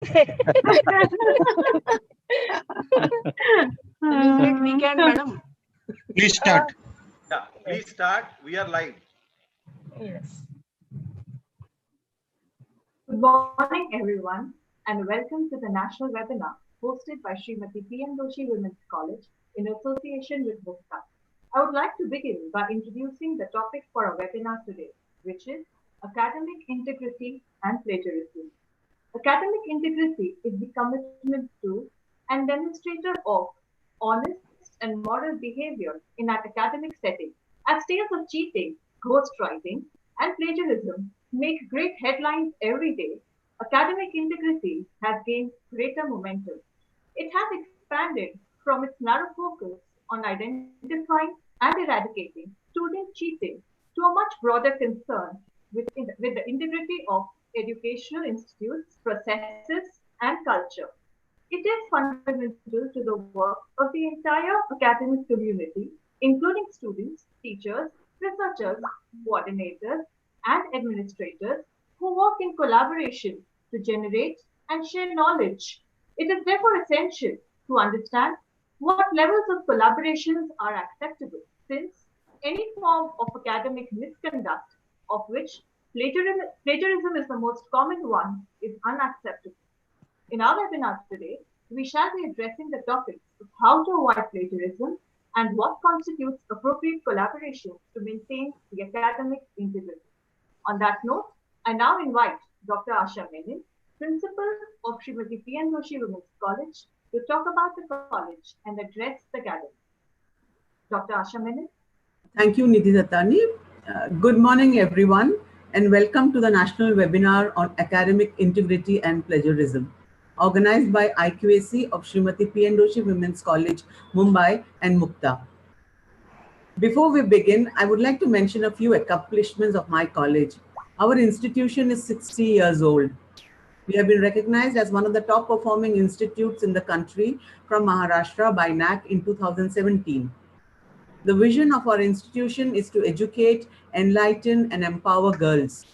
We can, madam. Please start. Yeah, please start. We are live. Yes. Good morning, everyone, and welcome to the national webinar hosted by Srimati P.M. Doshi Women's College in association with Mukta. I would like to begin by introducing the topic for our webinar today, which is academic integrity and plagiarism. Academic integrity is the commitment to and demonstrator of honest and moral behavior in an academic setting, as tales of cheating, ghostwriting, and plagiarism make great headlines every day. Academic integrity has gained greater momentum. It has expanded from its narrow focus on identifying and eradicating student cheating to a much broader concern with the integrity of educational institutes, processes, and culture. It is fundamental to the work of the entire academic community, including students, teachers, researchers, coordinators, and administrators who work in collaboration to generate and share knowledge. It is therefore essential to understand what levels of collaborations are acceptable, since any form of academic misconduct, of which plagiarism is the most common one, is unacceptable. In our webinar today, we shall be addressing the topics of how to avoid plagiarism and what constitutes appropriate collaboration to maintain the academic integrity. On that note, I now invite Dr. Asha Menon, Principal of Srimati P.N. Doshi Women's College, to talk about the college and address the gathering. Dr. Asha Menon. Thank you, Nidhi Dattani. Good morning, everyone, and welcome to the national webinar on academic integrity and plagiarism, organized by IQAC of Srimati P.N. Doshi Women's College, Mumbai and Mukta. Before we begin, I would like to mention a few accomplishments of my college. Our institution is 60 years old. We have been recognized as one of the top performing institutes in the country from Maharashtra by NAC in 2017. The vision of our institution is to educate, enlighten, and empower girls.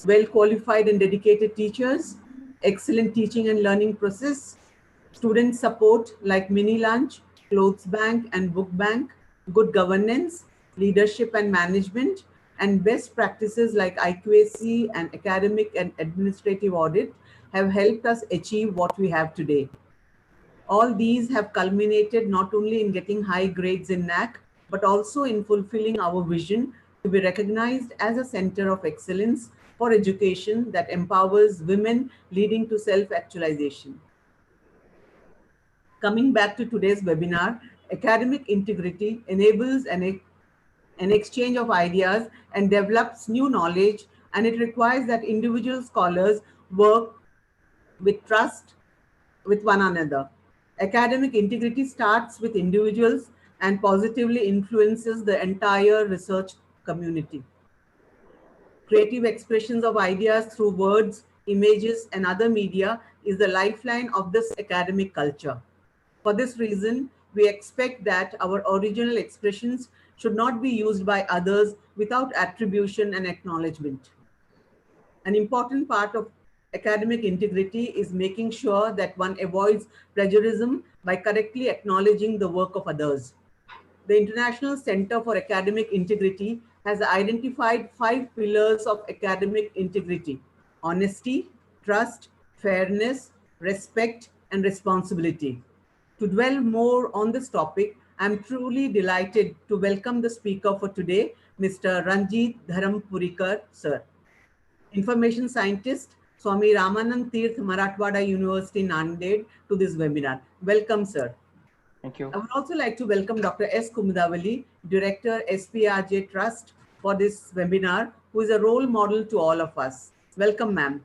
Well-qualified and dedicated teachers, excellent teaching and learning process, student support like mini lunch, clothes bank and book bank, good governance, leadership and management, and best practices like IQAC and academic and administrative audit have helped us achieve what we have today. All these have culminated not only in getting high grades in NAC, but also in fulfilling our vision to be recognized as a center of excellence for education that empowers women, leading to self-actualization. Coming back to today's webinar, academic integrity enables an exchange of ideas and develops new knowledge, and it requires that individual scholars work with trust with one another. Academic integrity starts with individuals and positively influences the entire research community. Creative expressions of ideas through words, images, and other media is the lifeline of this academic culture. For this reason, we expect that our original expressions should not be used by others without attribution and acknowledgement. An important part of academic integrity is making sure that one avoids plagiarism by correctly acknowledging the work of others. The International Center for Academic Integrity has identified 5 pillars of academic integrity: honesty, trust, fairness, respect, and responsibility. To dwell more on this topic, I am truly delighted to welcome the speaker for today, Mr. Ranjit Dharampurikar, sir. Information Scientist, Swami Ramanand Tirth, Marathwada University, Nanded, to this webinar. Welcome, sir. Thank you. I would also like to welcome Dr. S. Kumudavali, Director, SPRJ Trust, for this webinar, who is a role model to all of us. Welcome, ma'am.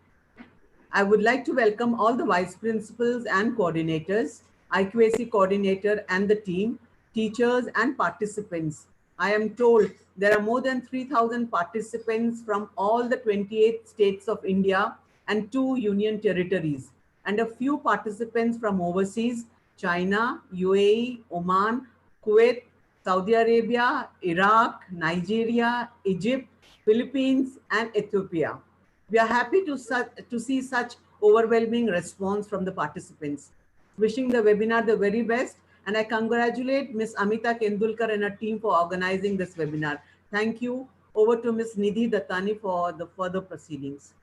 I would like to welcome all the vice principals and coordinators, IQAC coordinator and the team, teachers and participants. I am told there are more than 3,000 participants from all the 28 states of India and 2 union territories, and a few participants from overseas: China, UAE, Oman, Kuwait, Saudi Arabia, Iraq, Nigeria, Egypt, Philippines, and Ethiopia. We are happy to see such overwhelming response from the participants. Wishing the webinar the very best, and I congratulate Ms. Amita Kendulkar and her team for organizing this webinar. Thank you. Over to Ms. Nidhi Dattani for the further proceedings.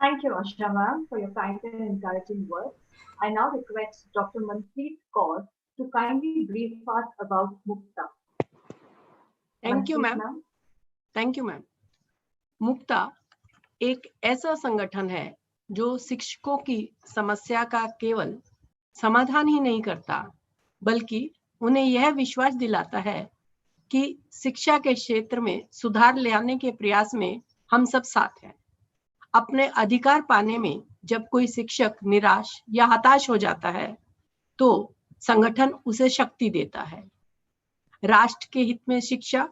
Thank you, Asha ma'am, for your kind and encouraging words. I now request Dr. Manpreet Kaur to kindly brief us about Mukta. Thank you ma'am. Thank you ma'am. Mukta एक ऐसा संगठन है जो शिक्षकों की समस्या का केवल समाधान ही नहीं करता, बल्कि उन्हें यह विश्वास दिलाता है कि शिक्षा के क्षेत्र में सुधार लाने के प्रयास में हम सब साथ हैं। अपने अधिकार पाने में जब कोई शिक्षक निराश या हताश हो जाता है, तो संगठन उसे शक्ति देता है। राष्ट्र के हित में शिक्षा,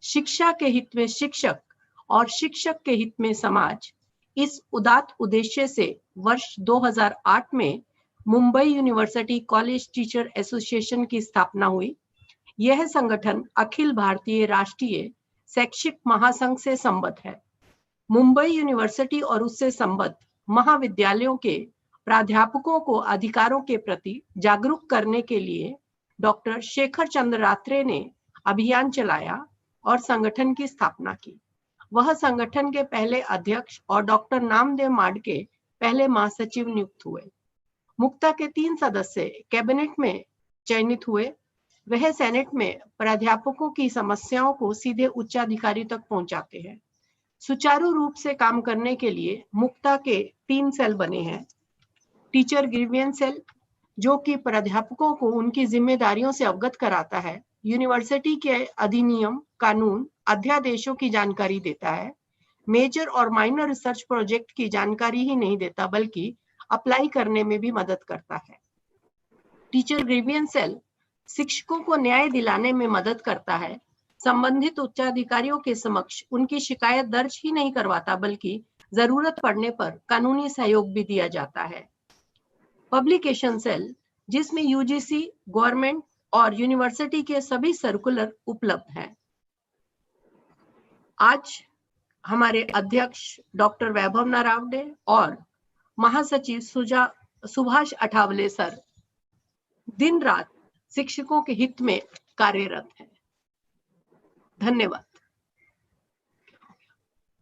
शिक्षा के हित में शिक्षक और शिक्षक के हित में समाज, इस उदात्त उद्देश्य से वर्ष 2008 में Mumbai university college teacher association की स्थापना हुई। यह संगठन अखिल भारतीय राष्ट्रीय शैक्षिक महासंघ से संबद्ध है। मुंबई यूनिवर्सिटी और उससे संबद्ध महाविद्यालयों के प्राध्यापकों को अधिकारों के प्रति जागरूक करने के लिए डॉक्टर शेखर चंद्र रात्रे ने अभियान चलाया और संगठन की स्थापना की। वह संगठन के पहले अध्यक्ष और डॉक्टर नामदेव माडके पहले महासचिव नियुक्त हुए। मुक्ता के 3 सदस्य कैबिनेट में चयनित हुए। वह सेनेट में प्राध्यापकों की समस्याओं को सीधे उच्चाधिकारी तक पहुंचाते हैं। सुचारू रूप से काम करने के लिए मुक्ता के 3 सेल बने हैं। टीचर ग्रीवियंस सेल, जो कि प्राध्यापकों को उनकी जिम्मेदारियों से अवगत कराता है, यूनिवर्सिटी के अधिनियम, कानून, अध्यादेशों की जानकारी देता है, मेजर और माइनर रिसर्च प्रोजेक्ट की जानकारी ही नहीं देता बल्कि अप्लाई करने में भी मदद करता है। टीचर ग्रीवियंस सेल शिक्षकों को न्याय दिलाने में मदद करता है। संबंधित उच्चाधिकारियों के समक्ष उनकी शिकायत दर्ज ही नहीं करवाता बल्कि जरूरत पड़ने पर कानूनी सहयोग भी दिया जाता है। पब्लिकेशन सेल, जिसमें यूजीसी, गवर्नमेंट और यूनिवर्सिटी के सभी सर्कुलर उपलब्ध हैं। आज हमारे अध्यक्ष डॉक्टर वैभव नारावडे और महासचिव सुभाष अठावले सर दिन रात शिक्षकों के हित में कार्यरत हैं। धन्यवाद।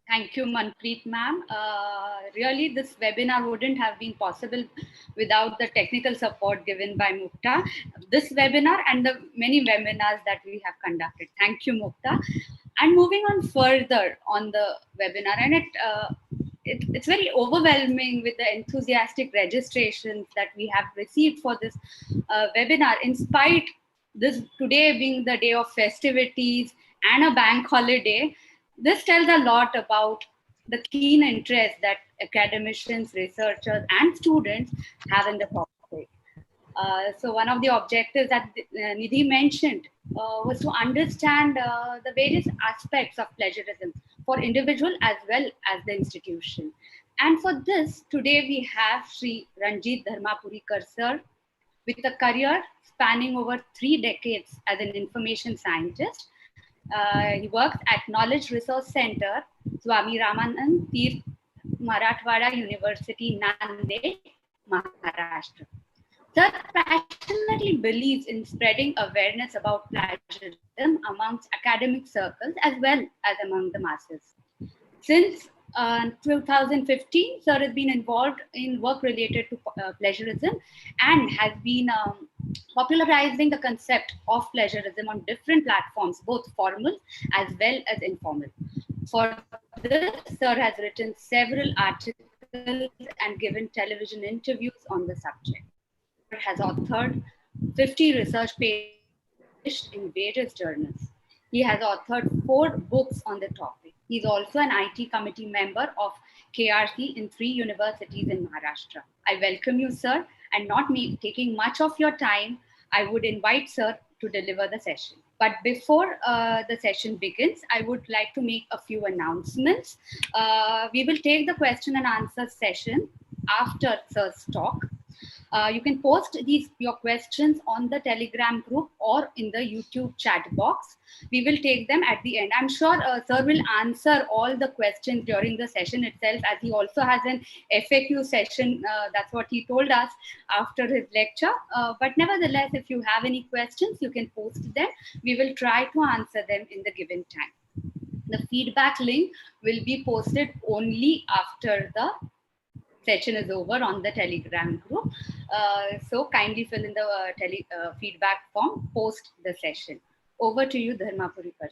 Thank you, Manpreet ma'am. Really, this webinar wouldn't have been possible without the technical support given by Mukta. This webinar and the many webinars that we have conducted. Thank you, Mukta. And moving on further on the webinar, and it's very overwhelming with the enthusiastic registrations that we have received for this webinar, in spite this today being the day of festivities and a bank holiday. This tells a lot about the keen interest that academicians, researchers, and students have in the topic. So one of the objectives that Nidhi mentioned was to understand the various aspects of plagiarism for individual as well as the institution. And for this, today we have Sri Ranjit Dharmapurikar sir, with a career spanning over 3 decades as an information scientist. He works at Knowledge Resource Center, Swami Ramanand Tirth, Marathwada University, Nanded, Maharashtra. Sir passionately believes in spreading awareness about plagiarism amongst academic circles as well as among the masses. Since 2015, sir has been involved in work related to plagiarism and has been popularizing the concept of plagiarism on different platforms, both formal as well as informal. For this, sir has written several articles and given television interviews on the subject. Sir has authored 50 research papers in various journals. He has authored 4 books on the topic. He is also an IT committee member of KRC in 3 universities in Maharashtra. I welcome you, sir, and not taking much of your time, I would invite sir to deliver the session. But before the session begins, I would like to make a few announcements. We will take the question and answer session after sir's talk. You can post your questions on the Telegram group or in the YouTube chat box. We will take them at the end. I'm sure sir will answer all the questions during the session itself, as he also has an FAQ session. That's what he told us after his lecture. But nevertheless, if you have any questions, you can post them. We will try to answer them in the given time. The feedback link will be posted only after the session is over on the Telegram group. So kindly fill in the feedback form post the session. Over to you, Dharmapurikar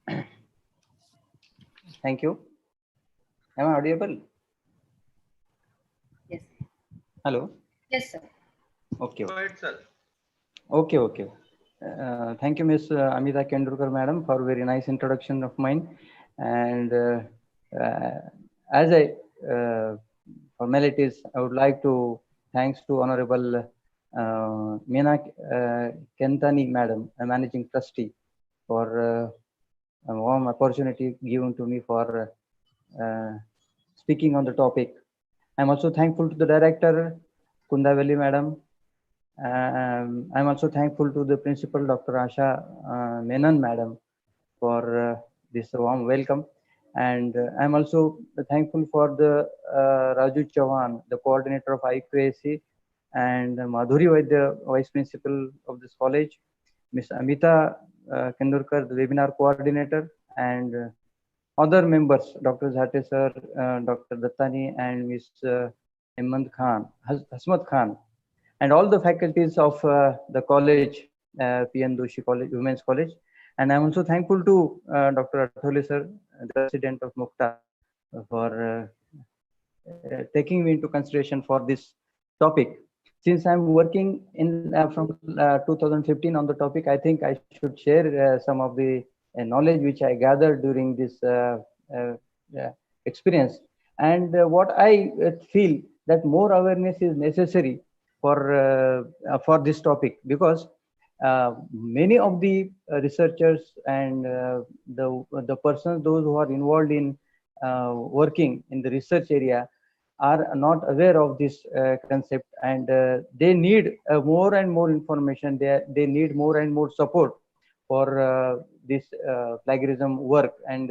sir. Thank you. Am I audible? Yes. Hello. Yes, sir. Go ahead, sir. Okay. Thank you, Ms. Amita Kendurkar, madam, for very nice introduction of mine. And as formalities, I would like to thanks to Honorable Meena Kentani, madam, a managing trustee, for a warm opportunity given to me for speaking on the topic. I'm also thankful to the director, Kundavelli, madam. I'm also thankful to the principal, Dr. Asha Menon, madam, for this warm welcome. And I'm also thankful for the Raju Chauhan, the coordinator of IQAC, and Madhuri Vaidya, vice principal of this college, Ms. Amita Kendurkar, the webinar coordinator, and other members, Dr. Zate sir, Dr. Dattani, and Ms. Hemant Khan, Hasmat Khan, and all the faculties of the college, P.N. Doshi College, Women's College. And I'm also thankful to Dr. Athole sir, the president of Mukta, for taking me into consideration for this topic. Since I'm working in from 2015 on the topic, I think I should share some of the knowledge which I gathered during this experience. And what I feel that more awareness is necessary for this topic, because many of the researchers and the persons, those who are involved in working in the research area, are not aware of this concept, and they need more and more information. They need more and more support for this plagiarism work, and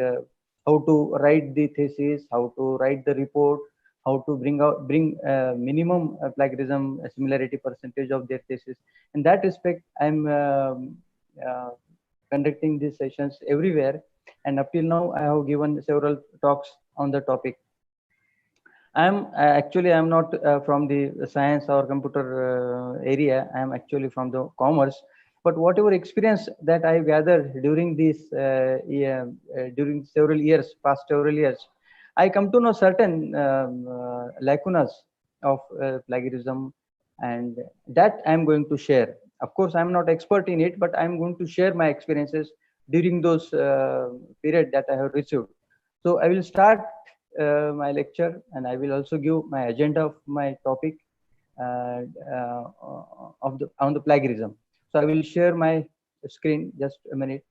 how to write the thesis, how to write the report, how to bring minimum plagiarism similarity percentage of their thesis. In that respect, I'm conducting these sessions everywhere, and up till now I have given several talks on the topic. I'm not from the science or computer area. I'm actually from the commerce. But whatever experience that I gathered during this during several years, past several years, I come to know certain lacunas of plagiarism, and that I'm going to share. Of course, I'm not expert in it, but I'm going to share my experiences during those period that I have received. So I will start my lecture, and I will also give my agenda of my topic on the plagiarism. So I will share my screen. Just a minute.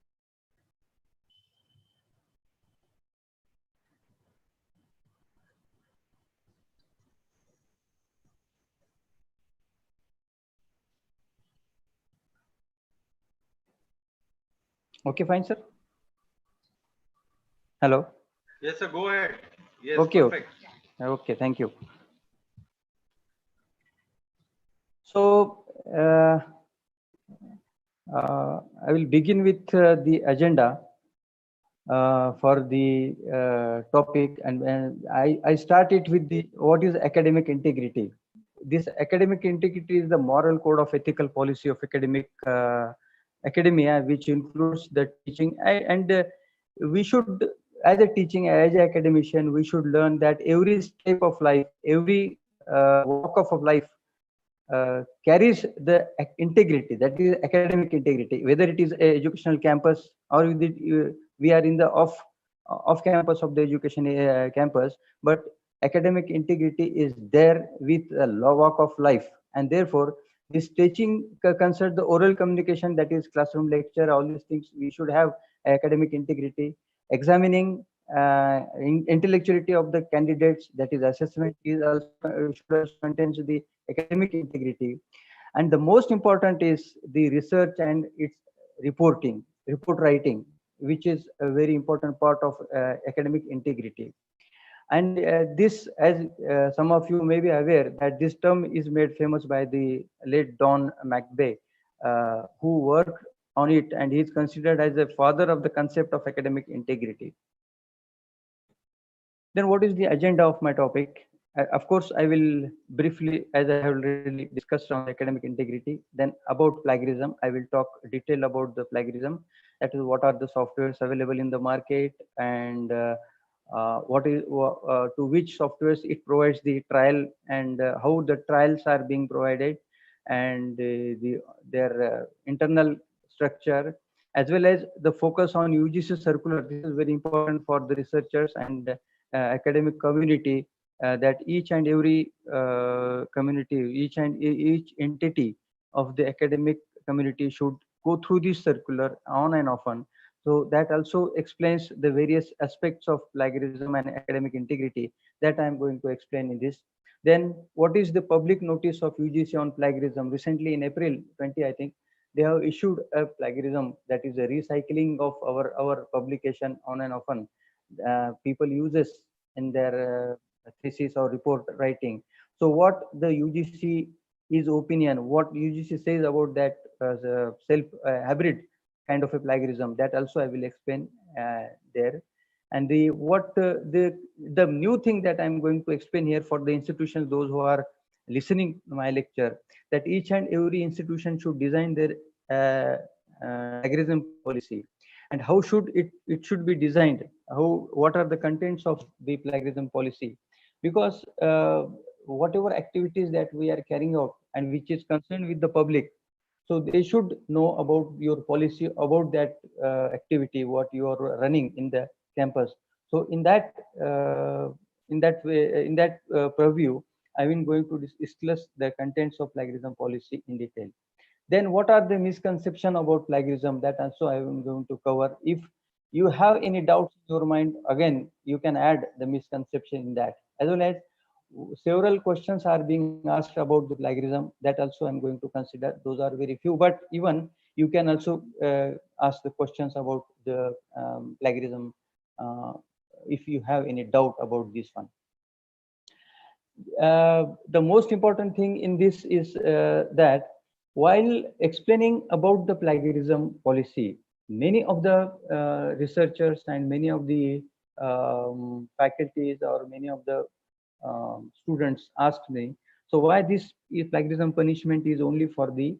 Okay, fine, sir. Hello. Yes, sir. Go ahead. Yes. Okay. Perfect. Okay. Thank you. So I will begin with the agenda for the topic, and I start it with what is academic integrity. This academic integrity is the moral code of ethical policy of academia, which includes the teaching, and we should, as an academician, we should learn that every step of life, every walk of life carries the integrity, that is academic integrity, whether it is a educational campus or we are in the off campus of the education campus, but academic integrity is there with a walk of life. And therefore this teaching concerns the oral communication, that is classroom lecture, all these things. We should have academic integrity. Examining intellectuality of the candidates, that is assessment, is also should also contains the academic integrity. And the most important is the research and its report writing, which is a very important part of academic integrity. And this, as some of you may be aware, that this term is made famous by the late Don McBay, who worked on it, and he is considered as the father of the concept of academic integrity. Then what is the agenda of my topic? Of course, I will briefly, as I have already discussed on academic integrity, then about plagiarism. I will talk detail about the plagiarism. That is, what are the softwares available in the market, and to which softwares it provides the trial, and how the trials are being provided, and their internal structure, as well as the focus on UGC circular. This is very important for the researchers and academic community, that each and every community, each entity of the academic community should go through this circular on and often. So that also explains the various aspects of plagiarism and academic integrity that I am going to explain in this. Then what is the public notice of UGC on plagiarism? Recently in April 20, I think, they have issued a plagiarism, that is a recycling of our publication on and often. People uses in their thesis or report writing. So what the UGC is opinion, what UGC says about that self hybrid kind of a plagiarism, that also I will explain there. And the new thing that I'm going to explain here for the institutions, those who are listening to my lecture, that each and every institution should design their plagiarism policy, and how should it should be designed, what are the contents of the plagiarism policy, because whatever activities that we are carrying out and which is concerned with the public, so they should know about your policy about that activity what you are running in the campus. So in that way, in that purview, I am going to discuss the contents of plagiarism policy in detail. Then what are the misconceptions about plagiarism, that also I am going to cover. If you have any doubts in your mind, again you can add the misconception in that, as well as several questions are being asked about the plagiarism, that also I'm going to consider. Those are very few, but even you can also ask the questions about the plagiarism if you have any doubt about this one. The most important thing in this is that while explaining about the plagiarism policy, many of the researchers and many of the faculties or many of the students asked me, so why this plagiarism punishment is only for the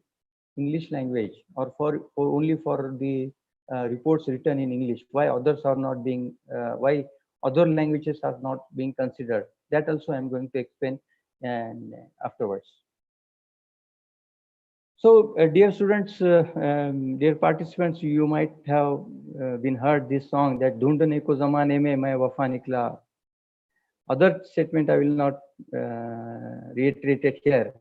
English language, or only for the reports written in English? Why others are not being, why other languages are not being considered? That also I'm going to explain and afterwards. So dear students, dear participants, you might have been heard this song, that "Dhoondne ko zamane mein main wafa nikla." Other statement I will not reiterate it here,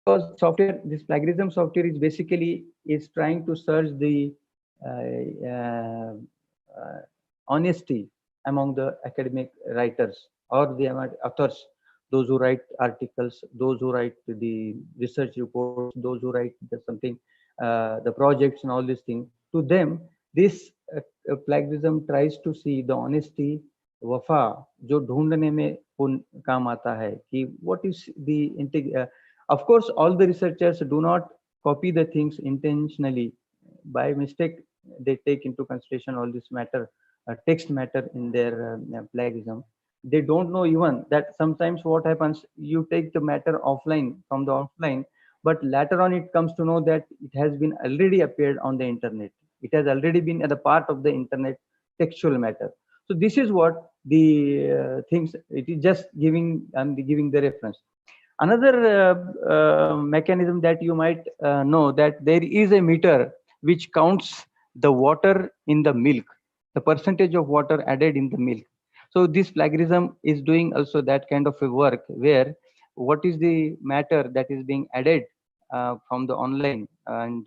because software, this plagiarism software is basically trying to search the honesty among the academic writers or the authors, those who write articles, those who write the research reports, those who write something, the projects and all these things. To them, this plagiarism tries to see the honesty, वफा जो ढूंढने में काम आता है, कि what is the of course all the researchers do not copy the things intentionally. By mistake they take into consideration all this matter, text matter in their plagiarism. They don't know even that sometimes what happens, you take the matter offline from the offline, but later on it comes to know that it has been already appeared on the internet. It has already been at a part of the internet textual matter. So this is what the things, it is just giving, I'm giving the reference. Another mechanism that you might know, that there is a meter which counts the water in the milk, the percentage of water added in the milk. So this plagiarism is doing also that kind of a work, where what is the matter that is being added from the online, and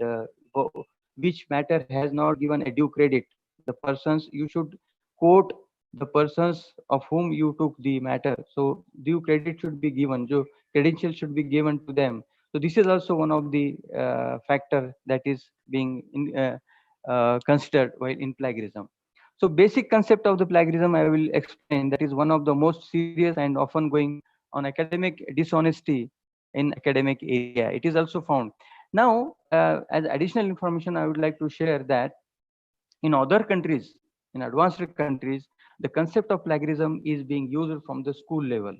which matter has not given a due credit. The persons, you should quote the persons of whom you took the matter. So due credit should be given, so credentials should be given to them. So this is also one of the factor that is being considered while in plagiarism. So basic concept of the plagiarism I will explain. That is one of the most serious and often going on academic dishonesty in academic area. It is also found. Now, as additional information, I would like to share that in other countries, in advanced countries, the concept of plagiarism is being used from the school level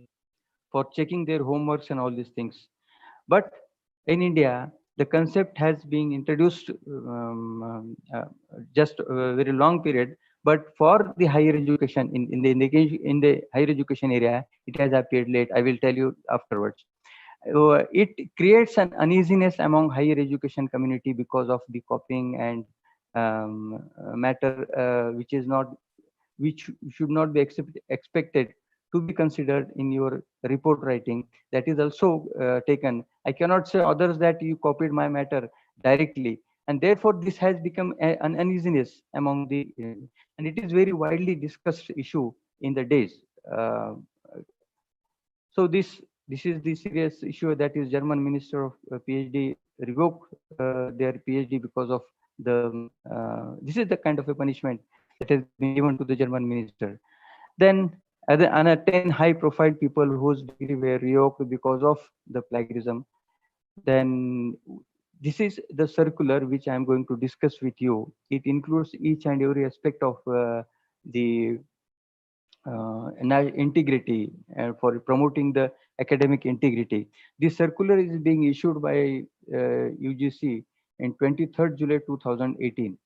for checking their homeworks and all these things. But in India, the concept has been introduced just a very long period. But for the higher education, in the higher education area, it has appeared late. I will tell you afterwards. It creates an uneasiness among higher education community because of the copying and matter which should not be expected to be considered in your report writing. That is also taken. I cannot say others that you copied my matter directly, and therefore this has become an uneasiness among the and it is very widely discussed issue in the days. So this is the serious issue, that is German Minister of PhD revoked their PhD because of the this is the kind of a punishment that has been given to the German minister. Then other 10 high profile people whose degree were revoked because of the plagiarism. Then this is the circular which I am going to discuss with you. It includes each and every aspect of the integrity for promoting the academic integrity. This circular is being issued by UGC in 23rd July 2018.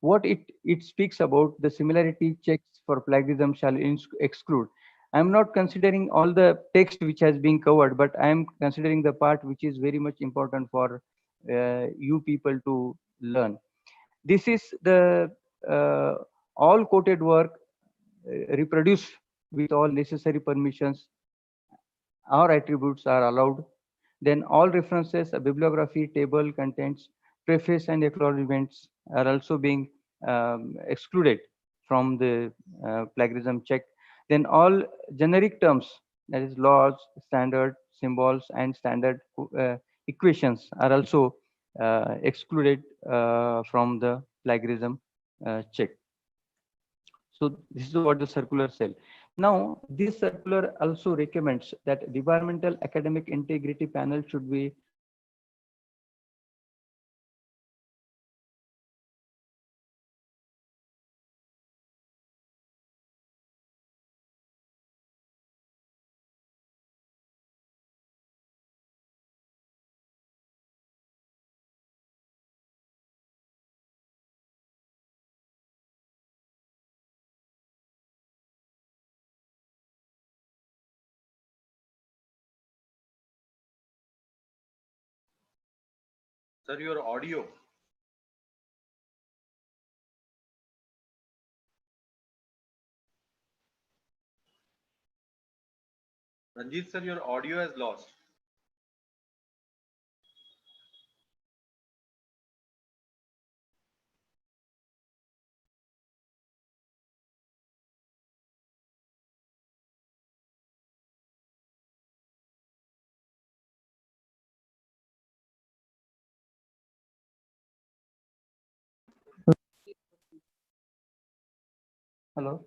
What it speaks about, the similarity checks for plagiarism shall exclude. I am not considering all the text which has been covered, but I am considering the part which is very much important for you people to learn. This is the all quoted work reproduced with all necessary permissions or attributes are allowed. Then all references, a bibliography, table, contents, preface and acknowledgements are also being excluded from the plagiarism check. Then all generic terms, that is laws, standard, symbols and standard equations are also excluded from the plagiarism check. So this is what the circular said. Now, this circular also recommends that departmental academic integrity panel should be Sir, your audio. Ranjit sir, your audio has lost. hello.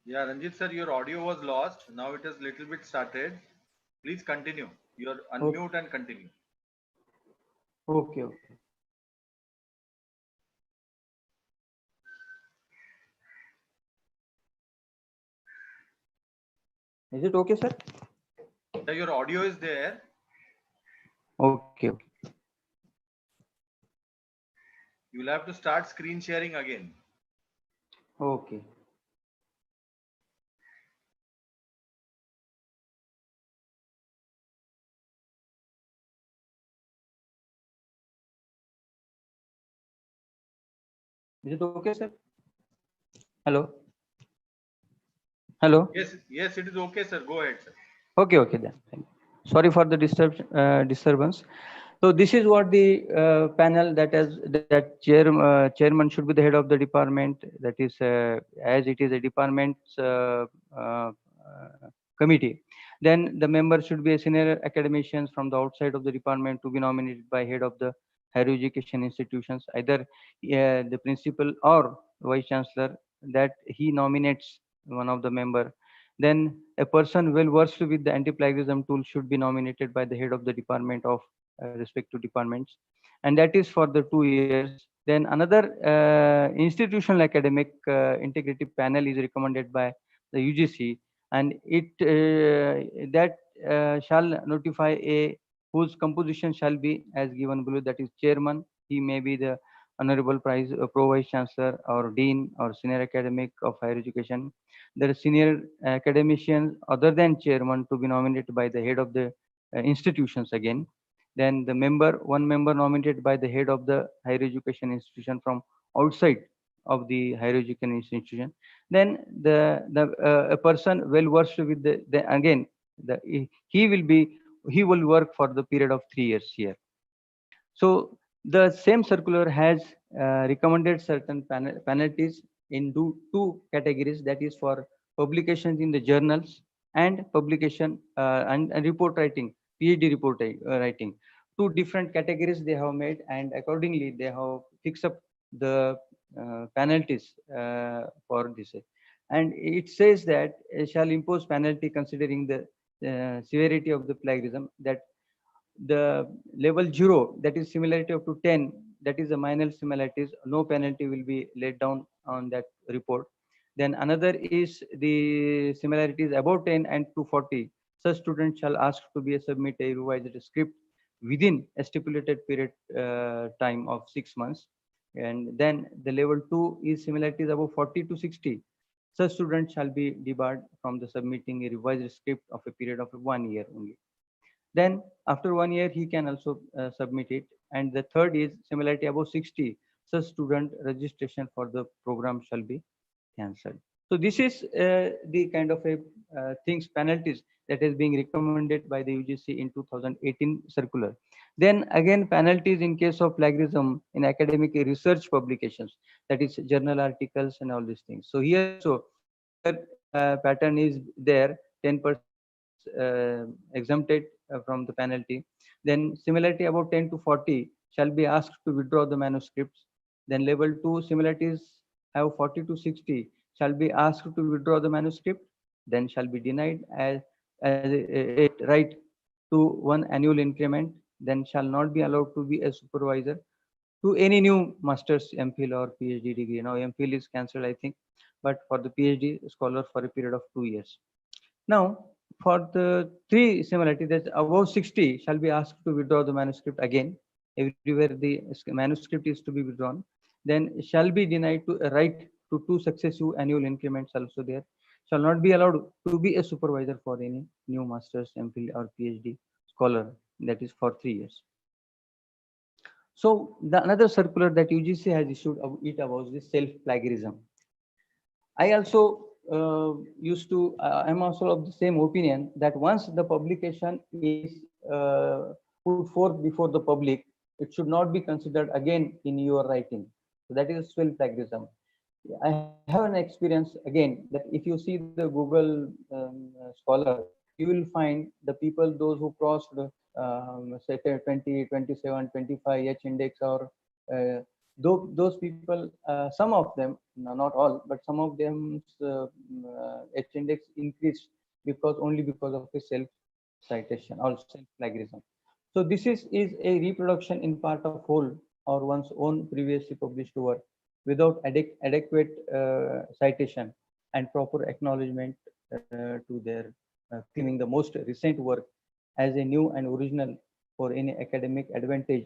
Yeah, Ranjit sir, your audio was lost. Now it has little bit started. Please continue. Your unmute and continue. Okay. Is it okay, sir? Yeah, your audio is there. Okay. You will have to start screen sharing again. Okay. Is it okay, sir? Hello. Hello. Yes, it is okay, sir. Go ahead, sir. Okay then. Sorry for the disturbance. So this is what the panel that chairman should be the head of the department. That is, as it is a department's committee. Then the member should be a senior academicians from the outside of the department to be nominated by head of the higher education institutions, either the principal or vice chancellor, that he nominates one of the member. Then a person well versed with the anti-plagiarism tool should be nominated by the head of the department of respective departments, and that is for the 2 years. Then another institutional academic integrity panel is recommended by the UGC, and it that shall notify a whose composition shall be as given below. That is chairman. He may be the honorable prize pro vice chancellor or dean or senior academic of higher education. There are senior academicians other than chairman to be nominated by the head of the institutions again. Then the one member nominated by the head of the higher education institution from outside of the higher education institution. Then a person well versed with again he will work for the period of 3 years here. So the same circular has recommended certain penalties in two categories, that is for publications in the journals and publication and report writing, PhD report writing. Two different categories they have made, and accordingly they have fixed up the penalties for this. And it says that it shall impose penalty considering the severity of the plagiarism, that the level 0, that is similarity up to 10, that is the minor similarities, no penalty will be laid down on that report. Then another is the similarities above 10 and to 40, such students shall ask to be submit a revised script within a stipulated period time of 6 months. And then the level 2 is similarities above 40 to 60, such students shall be debarred from the submitting a revised script of a period of 1 year only. Then after 1 year, he can also submit it. And the third is similarity above 60. Such student registration for the program shall be cancelled. So this is the kind of a penalties that is being recommended by the UGC in 2018 circular. Then again, penalties in case of plagiarism in academic research publications, that is journal articles and all these things. So here also similar pattern is there. 10% is exempted from the penalty. Then similarity about 10 to 40 shall be asked to withdraw the manuscripts. Then level 2 similarities have 40 to 60 shall be asked to withdraw the manuscript, then shall be denied as a right to 1 annual increment, then shall not be allowed to be a supervisor to any new master's, MPhil or PhD degree. Now MPhil is cancelled, I think, but for the PhD scholar for a period of 2 years. Now, for the 3 similarity, that above 60 shall be asked to withdraw the manuscript again. Everywhere the manuscript is to be withdrawn, then shall be denied to a right to 2 successive annual increments also there. Shall not be allowed to be a supervisor for any new master's, MPhil or PhD scholar, that is for 3 years. So the another circular that UGC has issued, it about this self-plagiarism. I also I'm also of the same opinion that once the publication is put forth before the public, it should not be considered again in your writing. So that is self-plagiarism. I have an experience again that if you see the Google Scholar, you will find the people, those who crossed say 20, 27, 25 H index, or those people, some of them, not all, but some of them H index increased only because of a self citation or self plagiarism. So this is a reproduction in part of whole or one's own previously published work without adequate citation and proper acknowledgement to their claiming the most recent work as a new and original for any academic advantage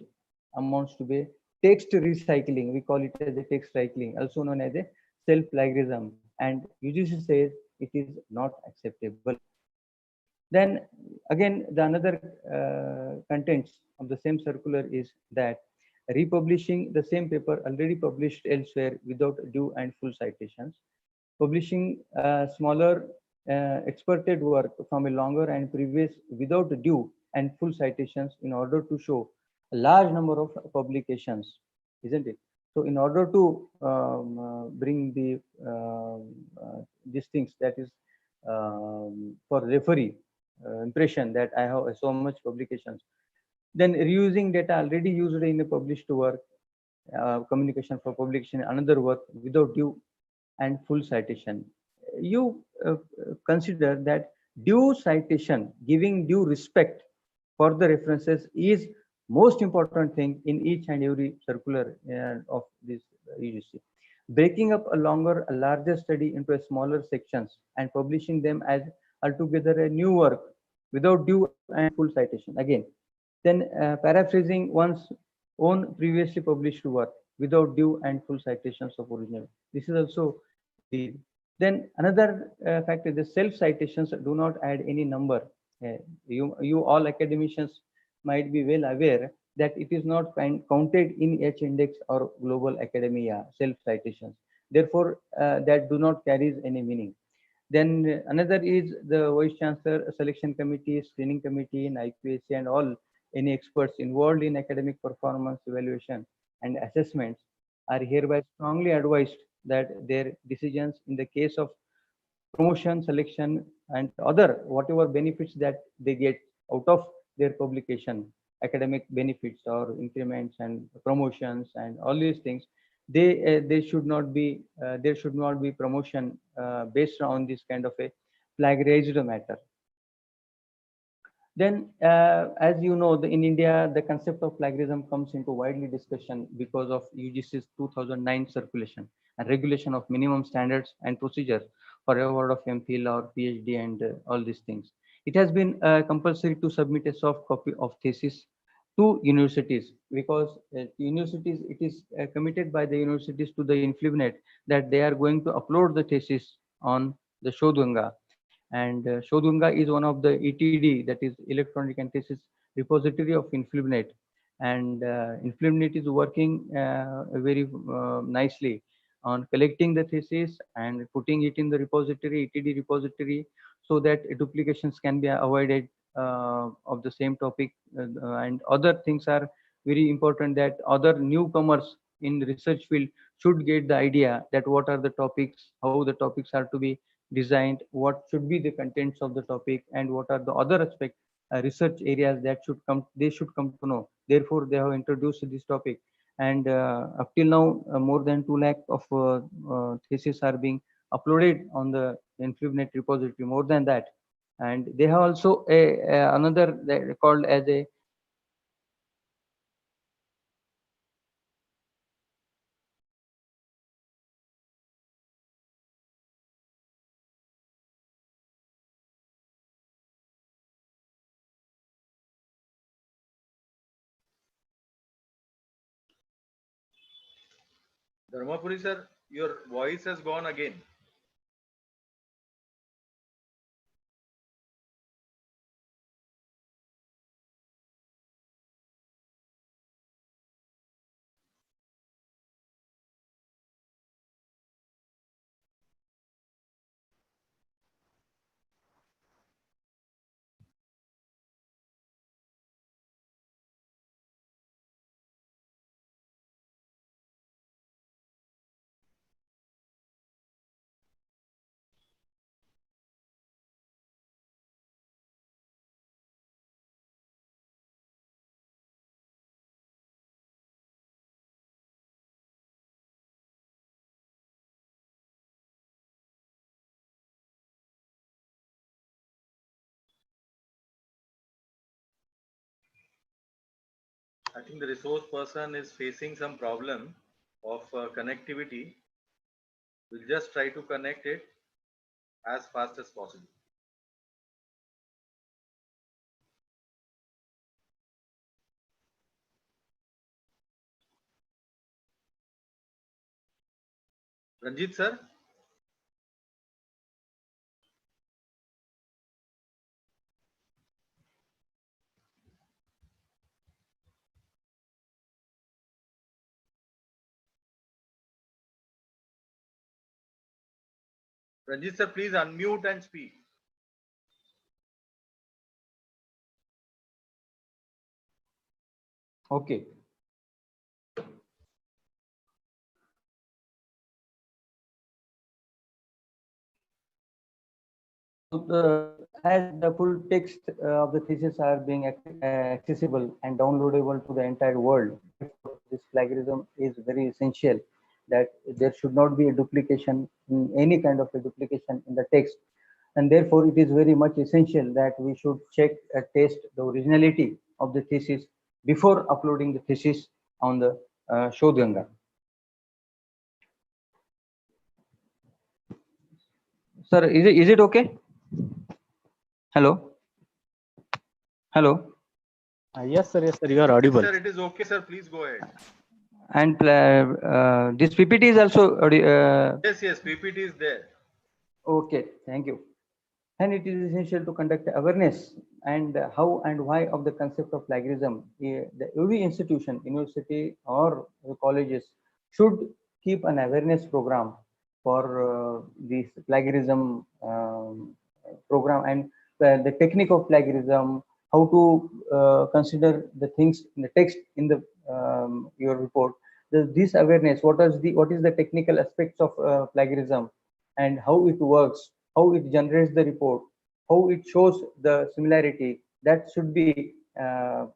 amounts to be text recycling. We call it as a text recycling, also known as a self-plagiarism, and UGC says it is not acceptable. Then again, the another contents of the same circular is that republishing the same paper already published elsewhere without due and full citations, publishing smaller experted work from a longer and previous without due and full citations in order to show a large number of publications, isn't it? So in order to bring the these things, that is for referee impression that I have so much publications, then reusing data already used in a published work, communication for publication in another work without due and full citation. You consider that due citation, giving due respect for the references, is most important thing in each and every circular of this UGC. Breaking up a larger study into smaller sections and publishing them as altogether a new work without due and full citation. Again, then paraphrasing one's own previously published work without due and full citations of original. This is also the. Then another fact is the self citations do not add any number. You all academicians might be well aware that it is not counted in H index or global academia self citations. Therefore, that do not carries any meaning. Then another is the Vice Chancellor Selection Committee, Screening Committee, and IQAC, and all any experts involved in academic performance evaluation and assessments are hereby strongly advised that their decisions in the case of promotion, selection, and other whatever benefits that they get out of their publication, academic benefits or increments and promotions and all these things, they should not be there should not be promotion based on this kind of a plagiarized matter. Then, as you know, in India, the concept of plagiarism comes into widely discussion because of UGC's 2009 circulation and regulation of minimum standards and procedures for award of MPhil or PhD and all these things. It has been compulsory to submit a soft copy of thesis to universities, because universities, it is committed by the universities to the Inflibnet that they are going to upload the thesis on the Shodhganga. And Shodhganga is one of the ETD, that is Electronic and Thesis Repository of Inflibnet. And Inflibnet is working very nicely on collecting the thesis and putting it in the repository, ETD repository, so that duplications can be avoided of the same topic. And other things are very important, that other newcomers in the research field should get the idea that what are the topics, how the topics are to be designed, what should be the contents of the topic, and what are the other aspect research areas that they should come to know. Therefore, they have introduced this topic. And up till now, more than 2 lakh of theses are being uploaded on the Inflibnet repository, more than that. And they have also another called as a Dharmapuri sir, your voice has gone again. I think the resource person is facing some problem of connectivity. We'll just try to connect it as fast as possible. Ranjit sir? Ranjit sir, please unmute and speak. Okay. As the full text of the thesis are being accessible and downloadable to the entire world, this plagiarism is very essential, that there should not be a duplication, in any kind of a duplication in the text, and therefore it is very much essential that we should check test the originality of the thesis before uploading the thesis on the Shodhganga. Sir, is it okay? Hello. Hello. Yes, sir. Yes, sir. You are audible. Yes, sir, it is okay, sir. Please go ahead. And this PPT is also Yes, PPT is there. okay. Thank you. And it is essential to conduct awareness and how and why of the concept of plagiarism. Every institution, university or colleges should keep an awareness program for this plagiarism program, and the technique of plagiarism, how to consider the things in the text in the your report. This awareness, what is the technical aspects of plagiarism, and how it works, how it generates the report, how it shows the similarity, that should be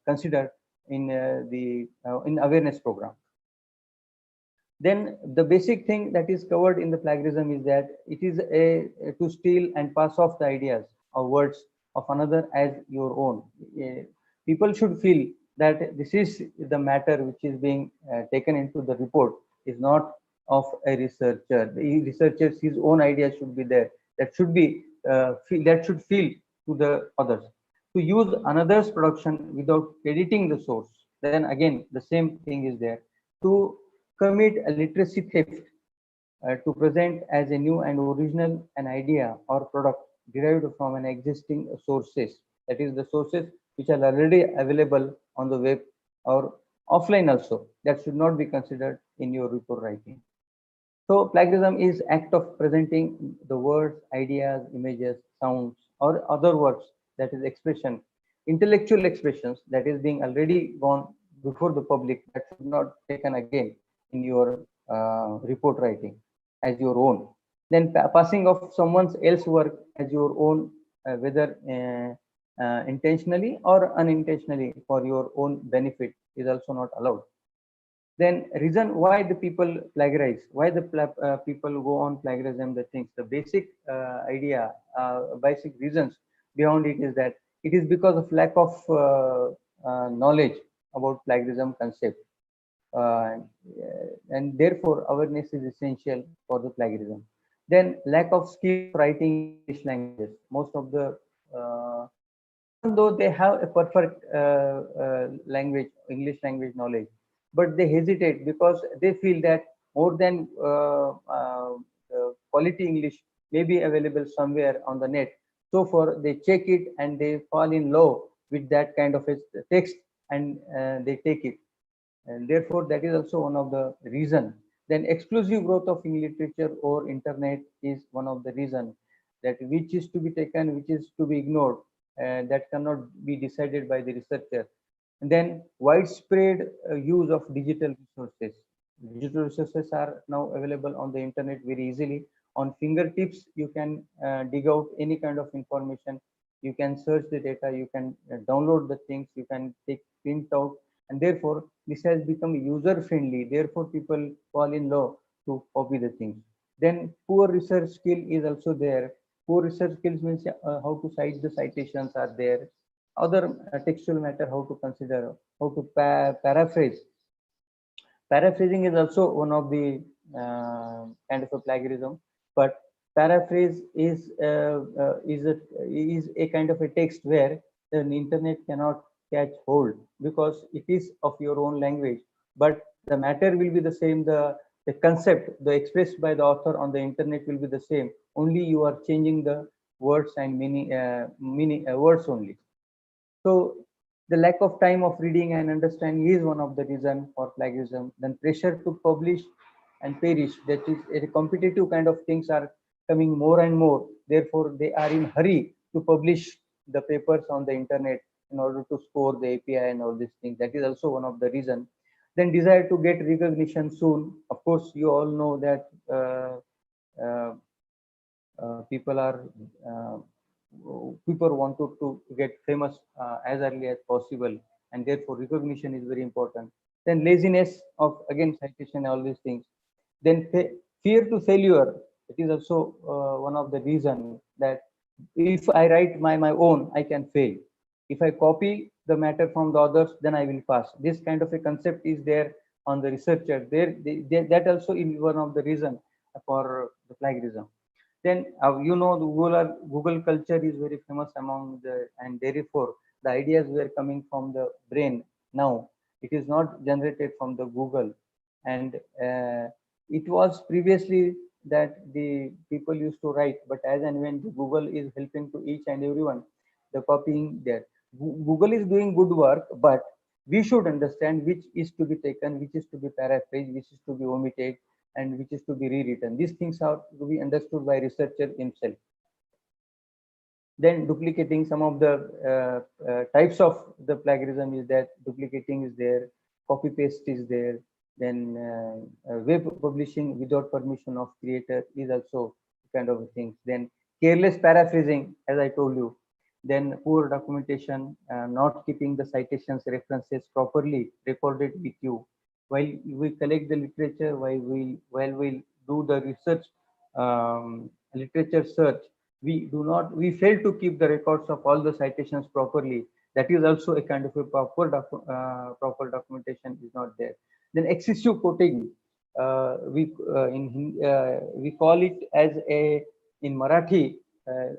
considered in the in awareness program. Then the basic thing that is covered in the plagiarism is that it is to steal and pass off the ideas or words of another as your own. People should feel that this is the matter which is being taken into the report is not of a researcher. The researcher's his own ideas should be there. That should be that should feel to the others. To use another's production without crediting the source, then again the same thing is there. To commit a literacy theft, to present as a new and original an idea or product derived from an existing sources, that is the sources which are already available on the web or offline also, that should not be considered in your report writing. So plagiarism is act of presenting the words, ideas, images, sounds, or other works, that is expression, intellectual expressions that is being already gone before the public, that should not taken again in your report writing as your own. Then passing of someone else's work as your own, whether intentionally or unintentionally for your own benefit, is also not allowed. Then reason why the people plagiarize, why the people go on plagiarism, the things, the basic idea, basic reasons behind it is that it is because of lack of knowledge about plagiarism concept, and therefore awareness is essential for the plagiarism. Then lack of skill writing English languages. Most of the even though they have a perfect language, English language knowledge, but they hesitate because they feel that more than quality English may be available somewhere on the net. So far, they check it and they fall in love with that kind of a text, and they take it. And therefore, that is also one of the reason. Then exclusive growth of English literature or internet is one of the reason, that which is to be taken, which is to be ignored, that cannot be decided by the researcher. And then widespread use of digital resources. Digital resources are now available on the internet very easily. On fingertips, you can dig out any kind of information. You can search the data, you can download the things, you can take print out, and therefore this has become user friendly. Therefore, people fall in love to copy the things. Then poor research skill is also there. Poor research skills means how to cite the citations are there. Other textual matter, how to consider, how to paraphrase. Paraphrasing is also one of the kind of a plagiarism, but paraphrase is a kind of a text where the internet cannot catch hold because it is of your own language, but the matter will be the same. The concept, the expressed by the author on the internet will be the same. Only you are changing the words and meaning words only. So the lack of time of reading and understanding is one of the reason for plagiarism. Then pressure to publish and perish, that is a competitive kind of things are coming more and more. Therefore, they are in hurry to publish the papers on the internet. in order to score the API and all these things. That is also one of the reason. Then desire to get recognition soon. Of course, you all know that uh, people are uh, people wanted to get famous as early as possible, and therefore recognition is very important. Then laziness of again citation, all these things. Then fear to failure. It is also one of the reason that if I write my own, I can fail. If I copy the matter from the others, then I will pass. This kind of a concept is there on the researcher. That also is one of the reason for the plagiarism. Then you know the Google culture is very famous among the, and therefore the ideas were coming from the brain. Now it is not generated from the Google, and it was previously that the people used to write, but as and when the Google is helping to each and everyone, the copying there. Google is doing good work, but we should understand which is to be taken, which is to be paraphrased, which is to be omitted, and which is to be rewritten. These things are to be understood by researcher himself. Then duplicating, some of the types of the plagiarism is that duplicating is there, copy paste is there, then web publishing without permission of creator is also kind of things. Then careless paraphrasing, as I told you. Then poor documentation, not keeping the citations references properly recorded with you. While we collect the literature, while we do the research, literature search, we fail to keep the records of all the citations properly. That is also a kind of a proper documentation is not there. Then excessive quoting, we call it as a, in Marathi,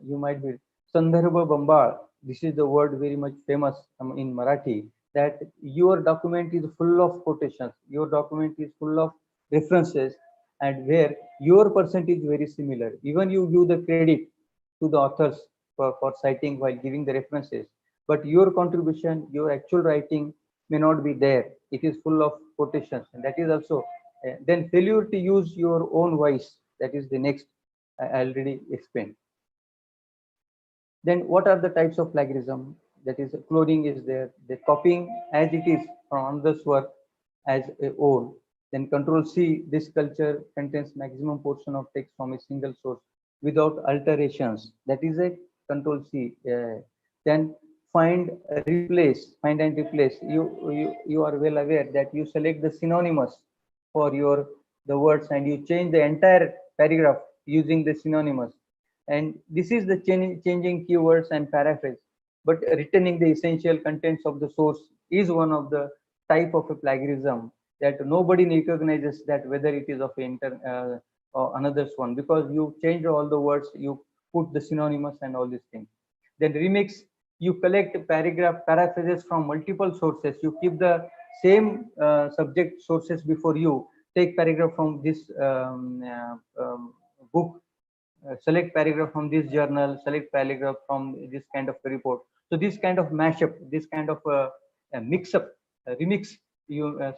you might be Sandarbha Bambal. This is the word very much famous in Marathi, that your document is full of quotations, your document is full of references, and where your percentage is very similar. Even you give the credit to the authors for citing while giving the references, but your contribution, your actual writing may not be there. It is full of quotations, and that is also then failure to use your own voice. That is the next I already explained. Then what are the types of plagiarism? That is, cloning is there, the copying as it is from others' work as a whole. Then control C, this culture contains maximum portion of text from a single source without alterations. That is a control C. Then find and replace. You are well aware that you select the synonymous for the words, and you change the entire paragraph using the synonymous. And this is the changing keywords and paraphrase, but returning the essential contents of the source is one of the type of a plagiarism that nobody recognizes that whether it is of or another's one, because you change all the words, you put the synonymous and all these things. Then remix, you collect paraphrases from multiple sources, you keep the same subject sources before you, take paragraph from this book, select paragraph from this journal, select paragraph from this kind of report. So this kind of mashup, this kind of mix up, remix,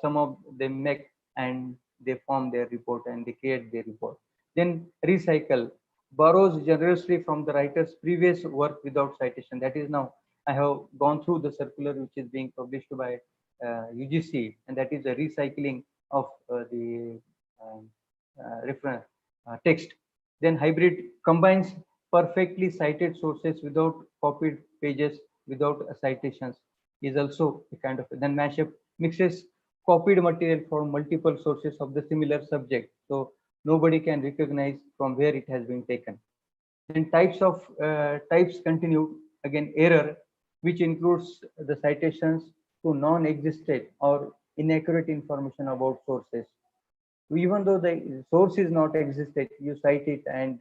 some of them make, and they form their report and they create their report. Then recycle, borrows generously from the writer's previous work without citation. That is, now I have gone through the circular which is being published by UGC, and that is the recycling of the reference text. Then hybrid combines perfectly cited sources without copied pages, without citations, is also a kind of. Then mashup mixes copied material from multiple sources of the similar subject, so nobody can recognize from where it has been taken. Then types continue, again error, which includes the citations to non-existent or inaccurate information about sources. Even though the source is not existed, you cite it, and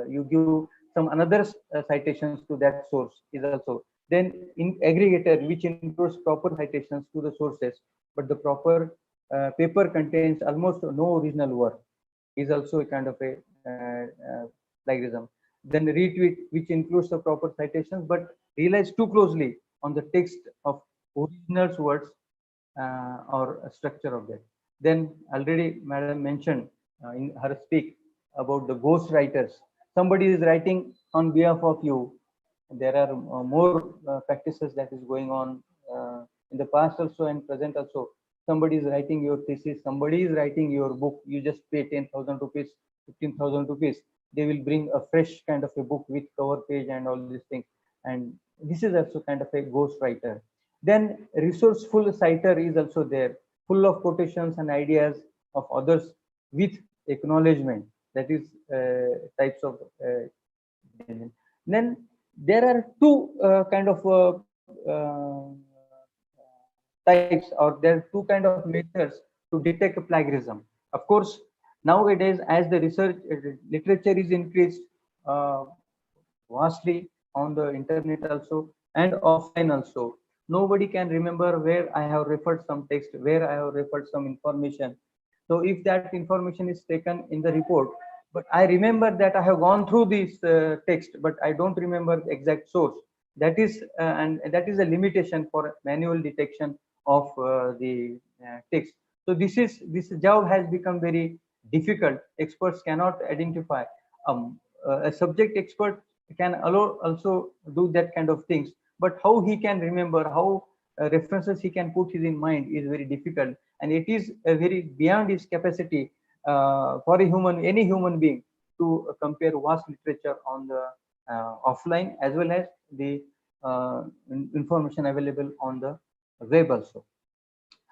you give some another citations to that source is also. Then in aggregator, which includes proper citations to the sources, but the proper paper contains almost no original work, is also a kind of a plagiarism. Then retweet, which includes the proper citations but relies too closely on the text of original's words or structure of that. Then already Madam mentioned in her speak about the ghost writers. Somebody is writing on behalf of you, there are more practices that is going on in the past also and present also. Somebody is writing your thesis, somebody is writing your book, you just pay 10,000 rupees, 15,000 rupees, they will bring a fresh kind of a book with cover page and all these things. And this is also kind of a ghost writer. Then resourceful citer is also there, full of quotations and ideas of others with acknowledgement. That is types of then there are two kind of types, or there are two kind of methods to detect plagiarism. Of course, nowadays as the research literature is increased vastly on the internet also and offline also, nobody can remember where I have referred some text, where I have referred some information. So if that information is taken in the report, but I remember that I have gone through this text, but I don't remember the exact source. That is and that is a limitation for manual detection of the text. So this job has become very difficult. Experts cannot identify. A subject expert can also do that kind of things, but how he can remember, how references he can put in mind is very difficult, and it is very beyond his capacity for any human being to compare vast literature on the offline as well as the information available on the web also.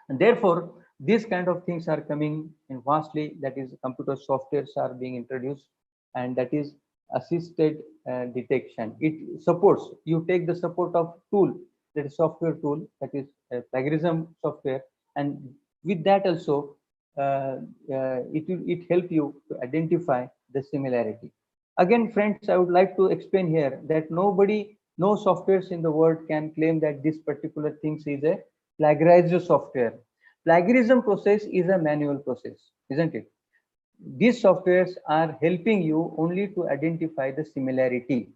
And therefore these kind of things are coming in vastly, that is computer softwares are being introduced, and that is assisted detection. It supports, you take the support of tool, that is software tool, that is plagiarism software, and with that also it help you to identify the similarity. Again friends, I would like to explain here that no softwares in the world can claim that this particular thing is a plagiarized software. Plagiarism process is a manual process, isn't it? These softwares are helping you only to identify the similarity.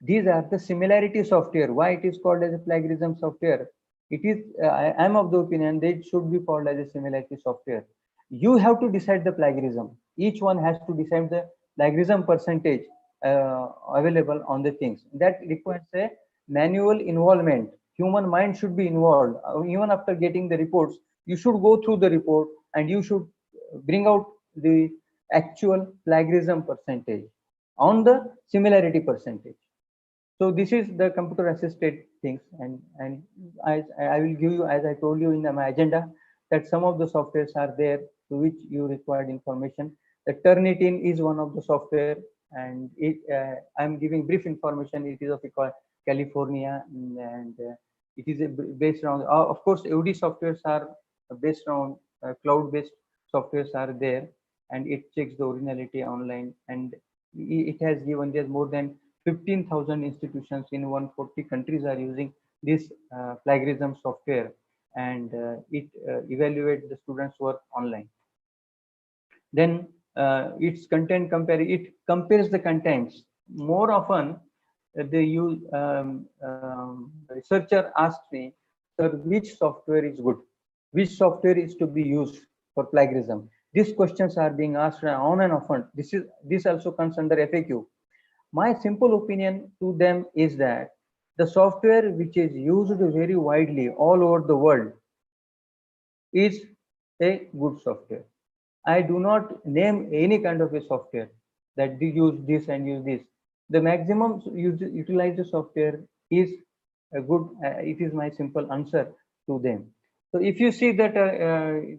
These are the similarity software. Why it is called as a plagiarism software? It is I am of the opinion they should be called as a similarity software. You have to decide the plagiarism. Each one has to decide the plagiarism percentage available on the things. That requires a manual involvement. Human mind should be involved. Even after getting the reports, you should go through the report and you should bring out the actual plagiarism percentage on the similarity percentage. So this is the computer assisted things, and I will give you, as I told you in my agenda, that some of the softwares are there to which you required information. The Turnitin is one of the software, and I'm giving brief information. It is of California, and it is based on of course AUD softwares are based on cloud based softwares are there, and it checks the originality online, and it has given there's more than 15,000 institutions in 140 countries are using this plagiarism software, and it evaluates the students' work online. Then its content it compares the contents. More often, they use researcher asked me, sir, which software is good? Which software is to be used for plagiarism? These questions are being asked on and often. This also comes under FAQ. My simple opinion to them is that the software which is used very widely all over the world is a good software. I do not name any kind of a software that they use this and use this. The maximum utilized software is a good. It is my simple answer to them. So if you see that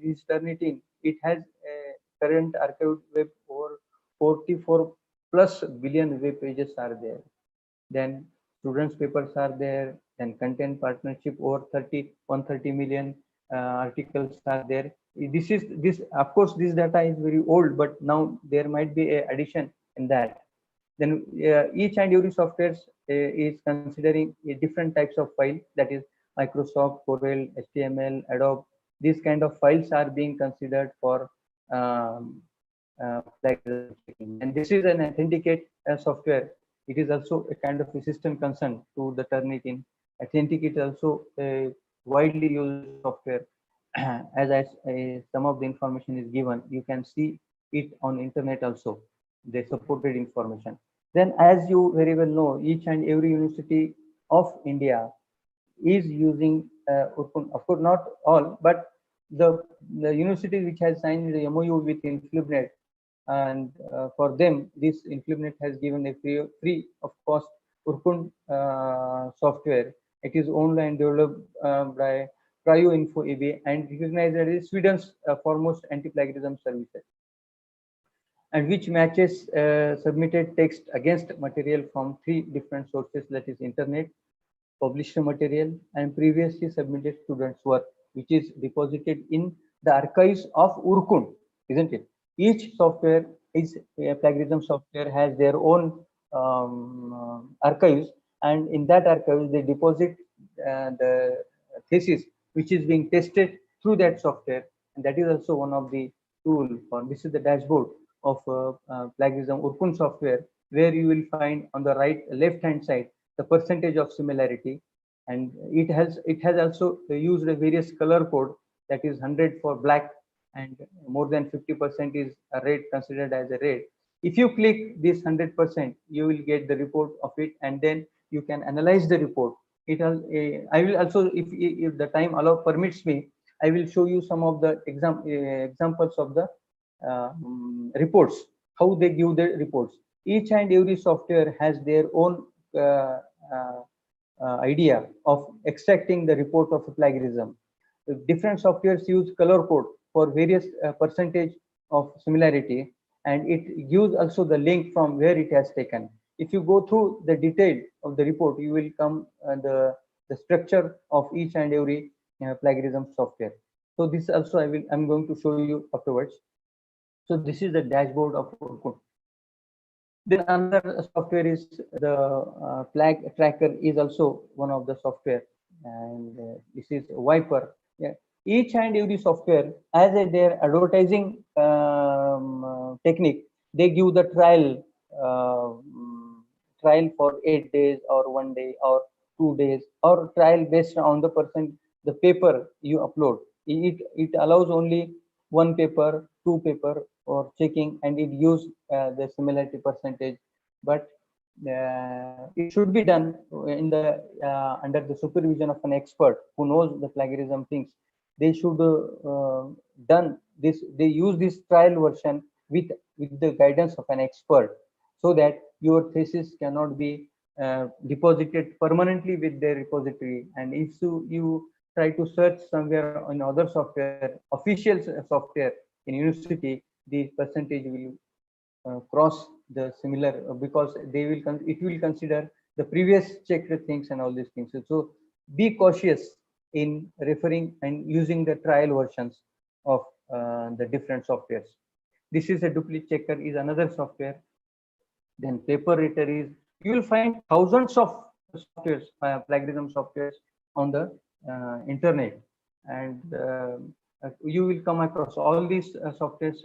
this Turnitin, it has a current archived web over 44 plus billion web pages are there. Then students papers are there, then content partnership over 130 million articles are there. This of course this data is very old, but now there might be a addition in that. Then each and every software is considering a different types of file, that is Microsoft, Corel, HTML, Adobe. These kind of files are being considered for and this is an authenticate software. It is also a kind of a system concern to the Turnitin. Authenticate is also a widely used software. As some of the information is given, you can see it on internet also, the supported information. Then, as you very well know, each and every university of India is using Urkun. Of course, not all, but the university which has signed the MOU with InfluBnet, and for them, this InfluBnet has given a free of cost Urkun software. It is owned and developed by Cryo-Info AB and recognized as Sweden's foremost anti-plagiarism services, and which matches submitted text against material from 3 different sources, that is internet, published material, and previously submitted students' work, which is deposited in the archives of Urkun, isn't it? Each software is plagiarism software has their own archives, and in that archives they deposit the thesis which is being tested through that software, and that is also one of the tool for this is the dashboard of plagiarism Urkun software, where you will find on the left hand side the percentage of similarity, and it has also used a various color code, that is 100 for black and more than 50% is a red, considered as a red. If you click this 100%, you will get the report of it, and then you can analyze the report. I will also, if the time permits me, I will show you some of the examples of the reports, how they give the reports. Each and every software has their own idea of extracting the report of plagiarism. Different softwares use color code for various percentage of similarity, and it gives also the link from where it has taken. If you go through the detail of the report, you will come the structure of each and every plagiarism software. So this also I'm going to show you afterwards. So this is the dashboard of Urkun. Then another software is the flag tracker is also one of the software, and this is Wiper. Yeah. Each and every software as their advertising technique, they give the trial for 8 days or 1 day or 2 days, or trial based on the paper you upload. It allows only 1 paper, 2 paper or checking, and it gives the similarity percentage, but it should be done in the under the supervision of an expert who knows the plagiarism things. They should done this. They use this trial version with the guidance of an expert, so that your thesis cannot be deposited permanently with their repository. And if you try to search somewhere on other software, official software in university, the percentage will cross the similar, because it will consider the previous checked things and all these things. So be cautious in referring and using the trial versions of the different softwares. This is a duplicate checker, is another software. Then paper reader is, you will find thousands of softwares, plagiarism softwares on the internet, and you will come across all these softwares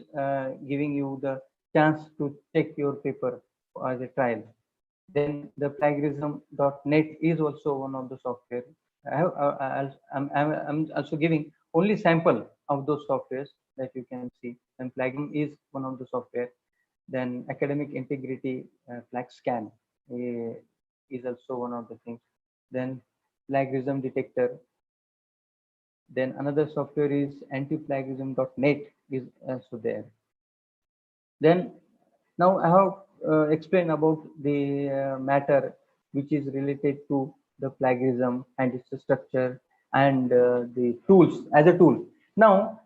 giving you the chance to check your paper as a trial. Then the plagiarism.net is also one of the software. I'm also giving only sample of those softwares that you can see. And plagiarism is one of the software. Then academic integrity flag scan is also one of the things. Then plagiarism detector. Then another software is anti-plagiarism.net is also there. Then now I have explained about the matter which is related to the plagiarism and its structure and the tools as a tool. Now,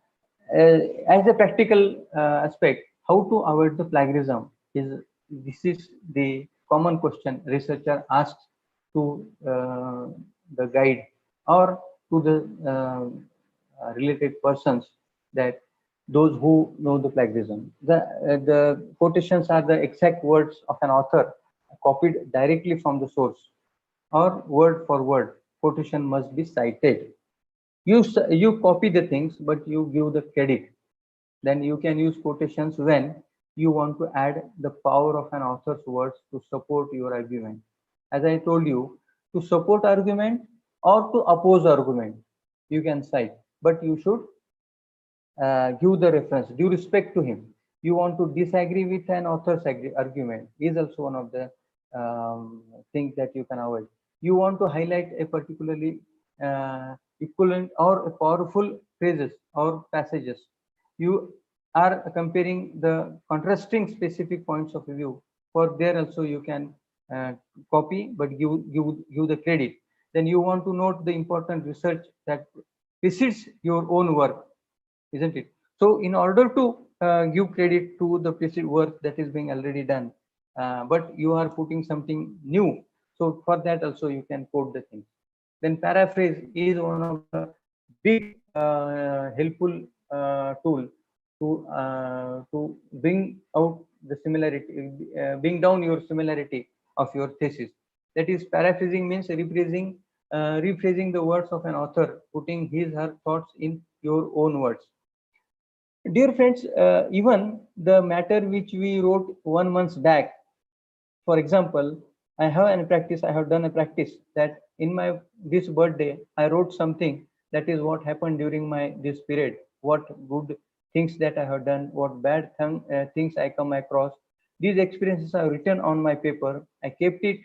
as a practical aspect, how to avoid the plagiarism this is the common question researcher asks to the guide or to the related persons, that those who know the plagiarism. The quotations are the exact words of an author copied directly from the source, or word for word quotation must be cited. You copy the things, but you give the credit. Then you can use quotations when you want to add the power of an author's words to support your argument. As I told you, to support argument or to oppose argument, you can cite, but you should give the reference, due respect to him. You want to disagree with an author's argument is also one of the things that you can avoid. You want to highlight a particularly equivalent or powerful phrases or passages. You are comparing the contrasting specific points of view. For there also you can copy, but give the credit. Then you want to note the important research that precedes your own work, isn't it? So in order to give credit to the preceded work that is being already done, but you are putting something new. So for that also you can quote the things. Then paraphrase is one of the big helpful tool to bring out the similarity, bring down your similarity of your thesis. That is, paraphrasing means rephrasing the words of an author, putting his her thoughts in your own words. Dear friends, even the matter which we wrote 1 month back, for example, I have done a practice that in my this birthday, I wrote something that is what happened during my this period, what good things that I have done, what bad things I come across. These experiences are written on my paper. I kept it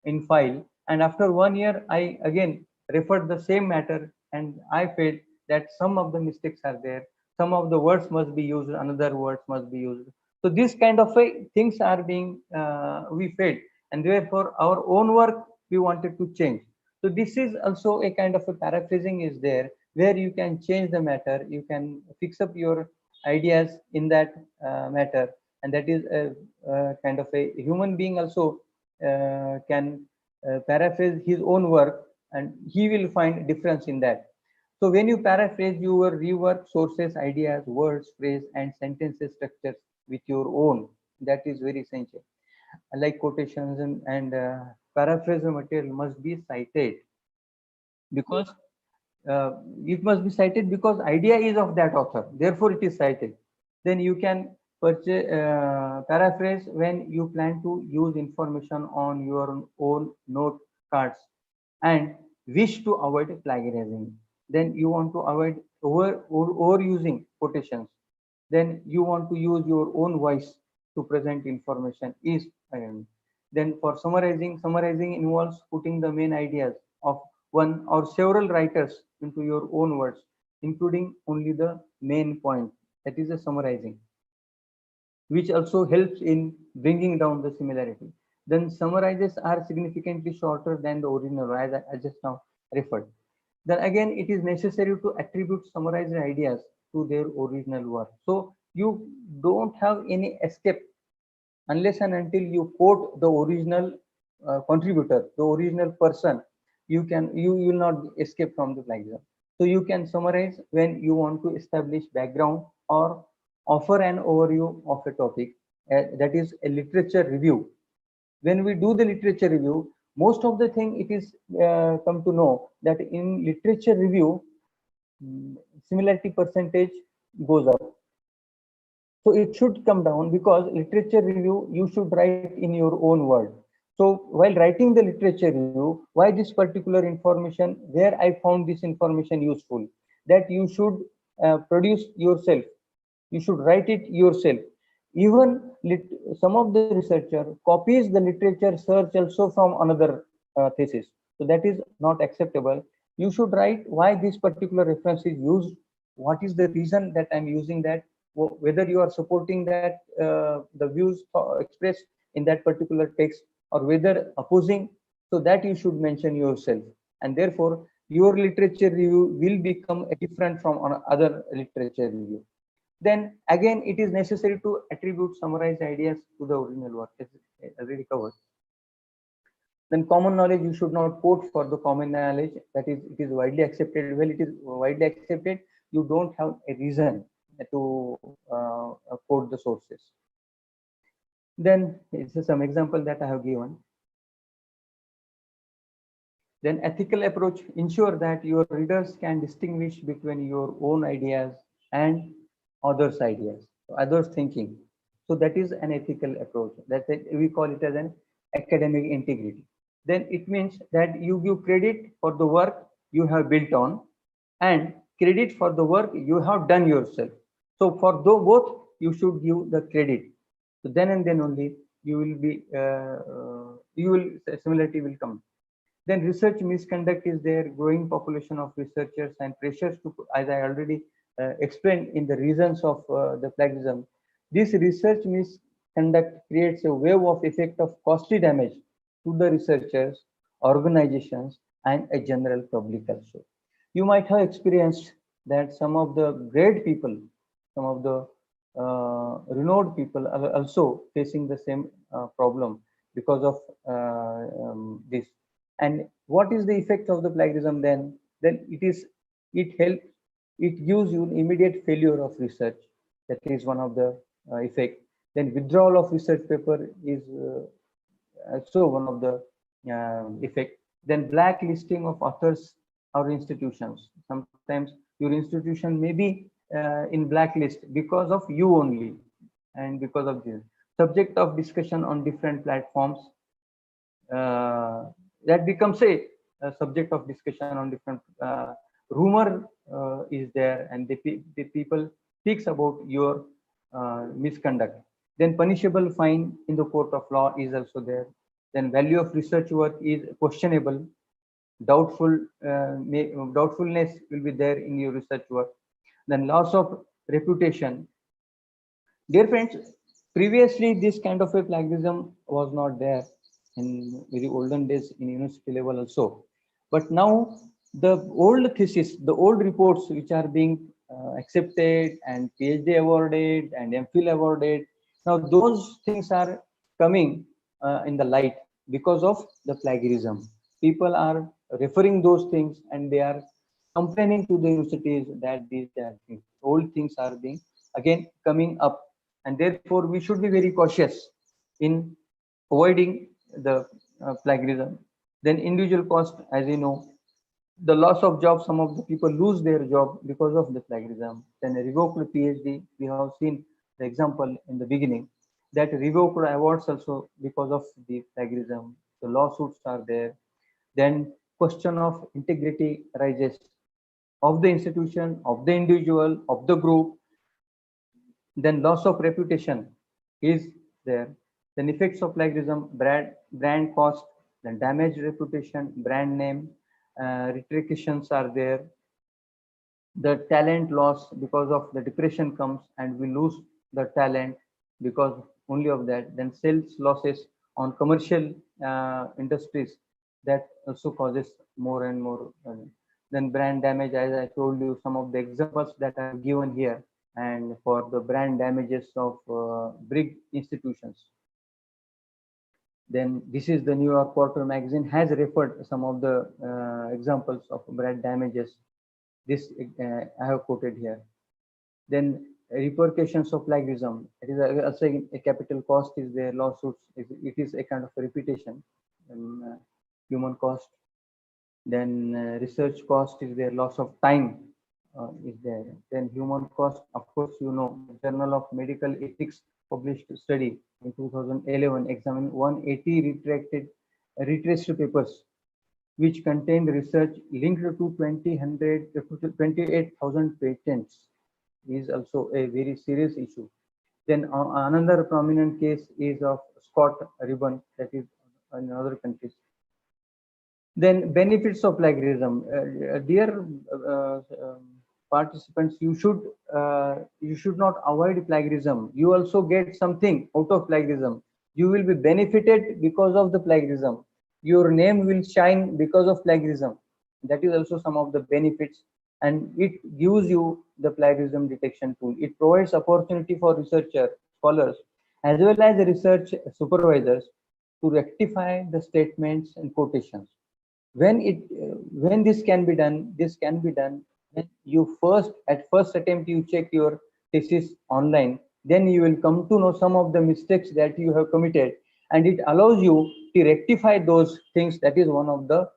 in file, and after 1 year, I again referred the same matter, and I felt that some of the mistakes are there. Some of the words must be used, another words must be used. So this kind of things are being we felt, and therefore our own work we wanted to change. So this is also a kind of a paraphrasing is there, where you can change the matter, you can fix up your ideas in that matter, and that is a kind of a human being also can paraphrase his own work, and he will find difference in that. So when you paraphrase, you will rework sources, ideas, words, phrase, and sentences structures with your own. That is very essential. Like quotations and paraphrase material must be cited, because it must be cited because idea is of that author. Therefore, it is cited. Then you can paraphrase when you plan to use information on your own note cards and wish to avoid plagiarism. Then you want to avoid overusing quotations. Then you want to use your own voice to present information is then for summarizing involves putting the main ideas of one or several writers into your own words, including only the main point. That is a summarizing, which also helps in bringing down the similarity. Then summarizes are significantly shorter than the original, as I just now referred. Then again, it is necessary to attribute summarized ideas to their original work. So you don't have any escape unless and until you quote the original contributor, the original person. You will not escape from the plagiarism. So you can summarize when you want to establish background or offer an overview of a topic. That is a literature review. When we do the literature review, most of the thing it is come to know that in literature review, similarity percentage goes up. So it should come down, because literature review you should write in your own word. So while writing the literature review, why this particular information, where I found this information useful, that you should produce yourself. You should write it yourself. Even some of the researcher copies the literature search also from another thesis. So that is not acceptable. You should write why this particular reference is used, what is the reason that I'm using that, whether you are supporting that the views expressed in that particular text, or whether opposing. So that you should mention yourself, and therefore your literature review will become different from other literature review. Then again, it is necessary to attribute summarized ideas to the original work, as already covered. Then common knowledge, you should not quote for the common knowledge, that is, it is widely accepted. Well, it is widely accepted, you don't have a reason to quote the sources. Then this is some example that I have given. Then ethical approach, ensure that your readers can distinguish between your own ideas and others' ideas, others' thinking. So that is an ethical approach. That we call it as an academic integrity. Then it means that you give credit for the work you have built on, and credit for the work you have done yourself. So for both, you should give the credit. So then and then only you will be similarity will come. Then research misconduct is there, growing population of researchers and pressures to, as I already explained in the reasons of the plagiarism. This research misconduct creates a wave of effect of costly damage to the researchers, organizations, and a general public also. You might have experienced that some of the great people, some of the renowned people are also facing the same problem because of this. And what is the effect of the plagiarism then? Then it helps, it gives you immediate failure of research. That is one of the effect. Then withdrawal of research paper is also one of the effect. Then blacklisting of authors or institutions. Sometimes your institution may be in blacklist because of you only, and because of this. Subject of discussion on different platforms. That becomes a subject of discussion on different rumor is there, and the people speaks about your misconduct. Then punishable fine in the court of law is also there. Then value of research work is questionable. Doubtfulness will be there in your research work. Then loss of reputation. Dear friends, previously this kind of a plagiarism was not there in very olden days in university level also. But now the old thesis, the old reports which are being accepted and PhD awarded and MPhil awarded, now those things are coming in the light because of the plagiarism. People are referring those things and they are complaining to the universities that these things, old things are being again coming up, and therefore we should be very cautious in avoiding the plagiarism. Then individual cost, as you know, the loss of job, some of the people lose their job because of the plagiarism. Then a revoked PhD, we have seen the example in the beginning, that revoked awards also because of the plagiarism. The lawsuits are there. Then question of integrity arises of the institution, of the individual, of the group. Then loss of reputation is there. Then effects of plagiarism, brand cost, then damaged reputation, brand name, retractations are there. The talent loss, because of the depression comes and we lose the talent because only of that. Then sales losses on commercial industries, that also causes more and more. Then brand damage, as I told you, some of the examples that are given here, and for the brand damages of big institutions. Then this is the New York Porter magazine has referred some of the examples of brand damages. This I have quoted here. Then repercussions of plagiarism. It is also a capital cost is there, lawsuits. It is a kind of a reputation, human cost. Then research cost is there, loss of time is there. Then human cost, of course, you know, Journal of Medical Ethics published a study in 2011 examined 180 retraced papers which contained research linked to 28,000 patents. Is also a very serious issue. Then another prominent case is of Scott ribbon, that is in other countries. Then benefits of plagiarism. Dear participants, you should not avoid plagiarism. You also get something out of plagiarism. You will be benefited because of the plagiarism. Your name will shine because of plagiarism. That is also some of the benefits, and it gives you the plagiarism detection tool. It provides opportunity for researchers, scholars, as well as the research supervisors to rectify the statements and quotations. When this can be done, when you at first attempt you check your thesis online, then you will come to know some of the mistakes that you have committed, and it allows you to rectify those things. That is one of the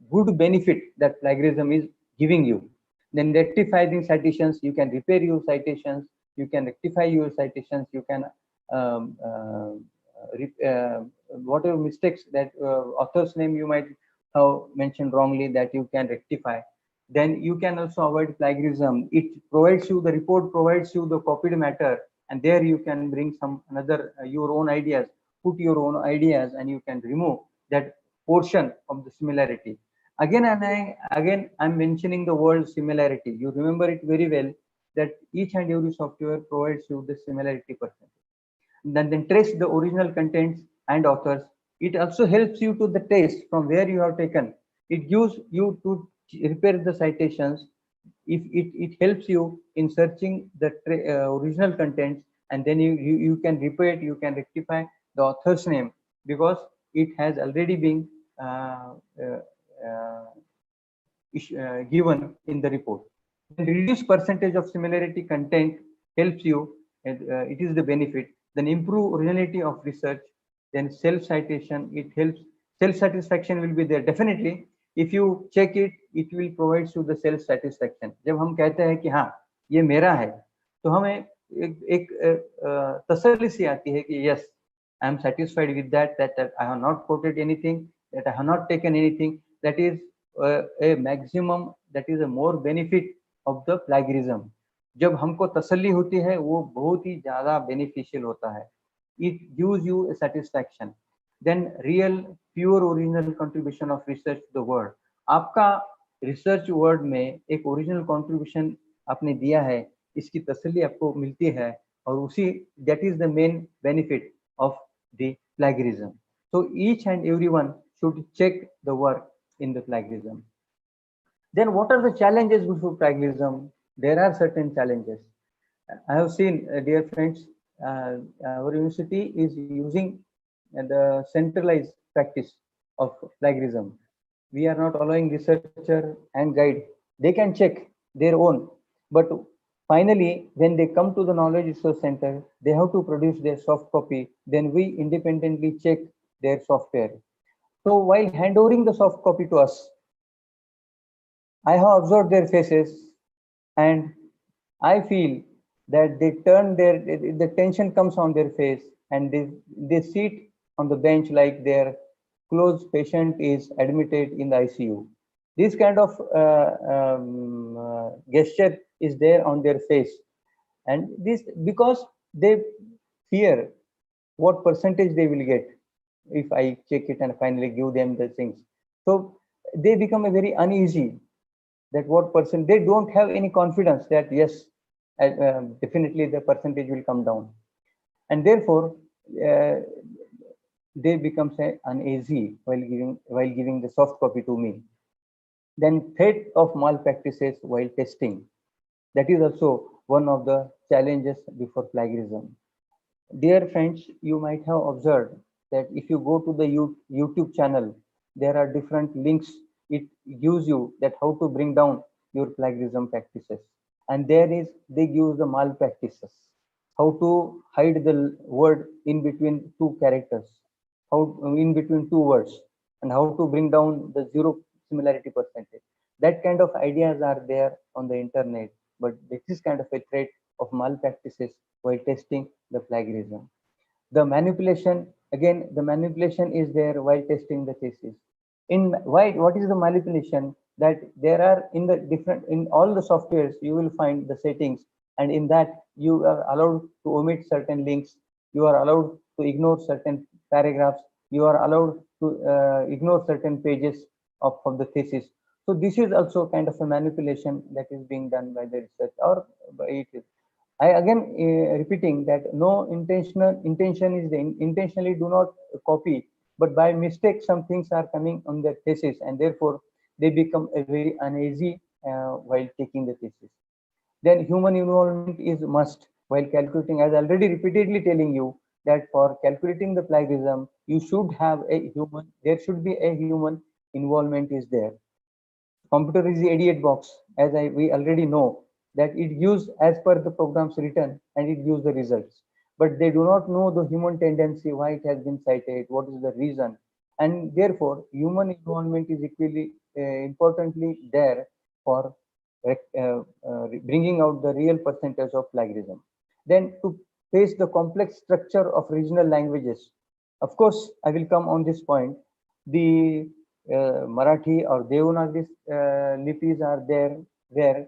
good benefit that plagiarism is giving you. Then rectifying citations, you can repair your citations, you can rectify your citations, you can whatever mistakes that author's name you might have mentioned wrongly, that you can rectify. Then you can also avoid plagiarism. It provides you, the report provides you the copied matter, and there you can bring some another your own ideas, put your own ideas, and you can remove that portion of the similarity. Again and again, I'm mentioning the word similarity. You remember it very well that each and every software provides you the similarity percentage. Then trace the original contents and authors. It also helps you to the trace from where you have taken. It gives you to repair the citations. If it helps you in searching the original contents, and then you can repair it, you can rectify the author's name because it has already been given in the report. Then reduce percentage of similarity content helps you, it is the benefit. Then improve originality of research. Then self-citation, it helps. Self-satisfaction will be there definitely. If you check it, it will provide you the self-satisfaction. जब हम कहते हैं कि हाँ ये मेरा है, तो हमें एक तसल्ली सी आती है कि yes, I am satisfied with that I have not quoted anything, that I have not taken anything. That is a maximum, that is a more benefit of the plagiarism. जब हमको तसल्ली होती है वो बहुत ही ज्यादा बेनिफिशियल होता है. It gives you a satisfaction. Then real pure original contribution of research to the world. आपका रिसर्च वर्ड में एक ओरिजिनल कंट्रीब्यूशन आपने दिया है, इसकी तसल्ली आपको मिलती है, और उसी that is the main benefit of the plagiarism. So each and everyone should check the work in the plagiarism. Then what are the challenges before plagiarism? There are certain challenges. I have seen, dear friends, our university is using the centralized practice of plagiarism. We are not allowing researcher and guide. They can check their own, but finally, when they come to the knowledge resource center, they have to produce their soft copy. Then we independently check their software. So while handovering the soft copy to us, I have observed their faces, and I feel that they turn the tension comes on their face, and they sit on the bench like their close patient is admitted in the ICU. This kind of gesture is there on their face, and this because they fear what percentage they will get if I check it and finally give them the things. So they become a very uneasy, that what percent, they don't have any confidence that yes, definitely the percentage will come down, and therefore they become uneasy while giving the soft copy to me. Then threat of malpractices while testing, that is also one of the challenges before plagiarism. Dear friends, you might have observed that if you go to the YouTube channel, there are different links. It gives you that how to bring down your plagiarism practices, and they give the malpractices, how to hide the word in between two characters, how in between two words, and how to bring down the zero similarity percentage. That kind of ideas are there on the internet, but this is kind of a threat of malpractices while testing the plagiarism. The manipulation, again, the manipulation is there while testing the thesis. What is the manipulation? That there are in all the softwares you will find the settings, and in that you are allowed to omit certain links, you are allowed to ignore certain paragraphs, you are allowed to ignore certain pages of the thesis. So this is also kind of a manipulation that is being done by the research or by it. I again repeating that no intention is the intentionally do not copy, but by mistake some things are coming on their thesis, and therefore they become a very uneasy while taking the thesis. Then human involvement is must while calculating, as already repeatedly telling you that for calculating the plagiarism, you should have a human, there should be a human involvement is there. Computer is the idiot box, as we already know that it gives as per the programs written and it gives the results, but they do not know the human tendency, why it has been cited, what is the reason, and therefore human involvement is equally importantly there for bringing out the real percentage of plagiarism. Then to face the complex structure of regional languages, of course I will come on this point. The Marathi or Devanagari lipis are there where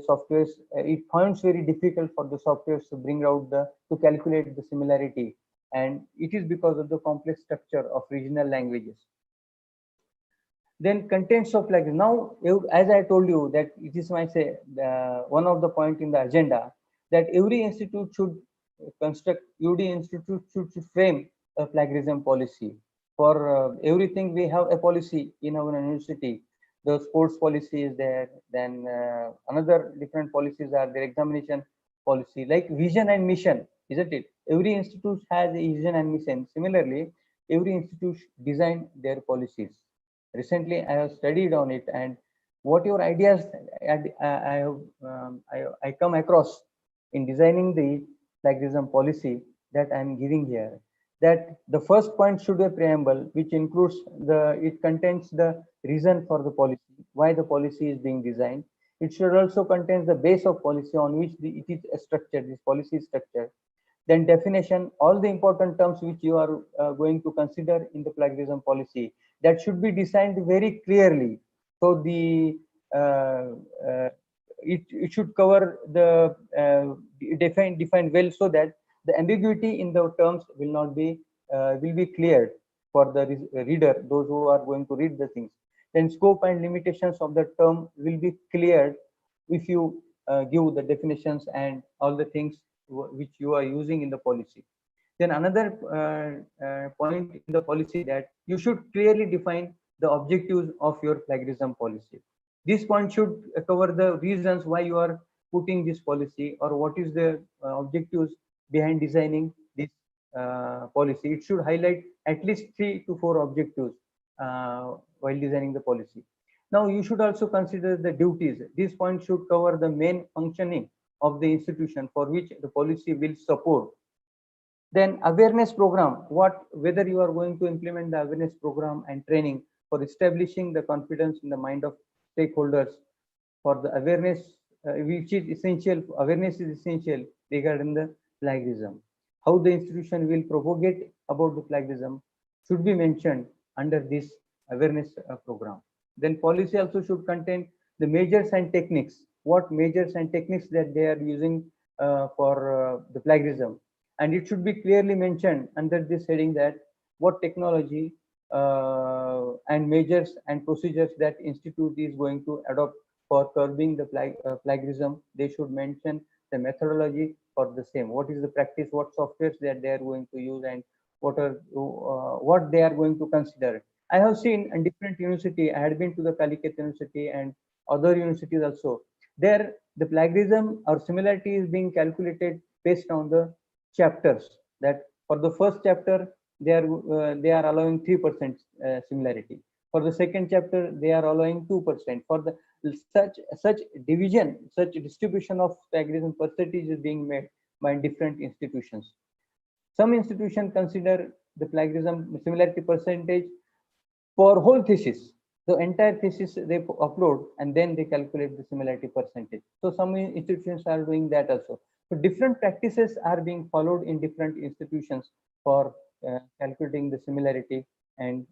softwares, it finds very difficult for the softwares to bring out to calculate the similarity, and it is because of the complex structure of regional languages. Then contents of plagiarism. Now, as I told you that it is my say one of the point in the agenda that every institute should construct, UD institute should frame a plagiarism policy. For everything we have a policy in our university. The sports policy is there, then another different policies are there, examination policy, like vision and mission, isn't it? Every institute has a vision and mission. Similarly, every institute design their policies. Recently I have studied on it, and what your ideas I come across in designing the plagiarism policy that I am giving here, that the first point should be a preamble, which includes it contains the reason for the policy, why the policy is being designed. It should also contain the base of policy on which it is structured, this policy is structured. Then definition, all the important terms which you are going to consider in the plagiarism policy, that should be designed very clearly. So the it should cover the define well, so that the ambiguity in the terms will be cleared for the reader, those who are going to read the things. Then scope and limitations of the term will be cleared if you give the definitions and all the things which you are using in the policy. Then another point in the policy, that you should clearly define the objectives of your plagiarism policy. This point should cover the reasons why you are putting this policy, or what is the objectives behind designing this policy. It should highlight at least 3 to 4 objectives while designing the policy. Now you should also consider the duties. This point should cover the main functioning of the institution for which the policy will support. Then awareness program, whether you are going to implement the awareness program and training for establishing the confidence in the mind of stakeholders for the awareness, which is essential. Awareness is essential regarding the plagiarism. How the institution will propagate about the plagiarism should be mentioned under this awareness program. Then policy also should contain the measures and techniques, what measures and techniques that they are using for the plagiarism. And it should be clearly mentioned under this heading that what technology and measures and procedures that institute is going to adopt for curbing the plagiarism. They should mention the methodology for the same. What is the practice, what softwares that they are going to use, and what they are going to consider. I have seen in different university, I had been to the Calicut University and other universities also. There, the plagiarism or similarity is being calculated based on the chapters. That for the first chapter, they are allowing 3% similarity. For the second chapter, they are allowing 2%. For the such division, such distribution of plagiarism percentage is being made by different institutions. Some institutions consider the plagiarism similarity percentage for whole thesis. The entire thesis they upload and then they calculate the similarity percentage. So some institutions are doing that also. So different practices are being followed in different institutions for calculating the similarity. And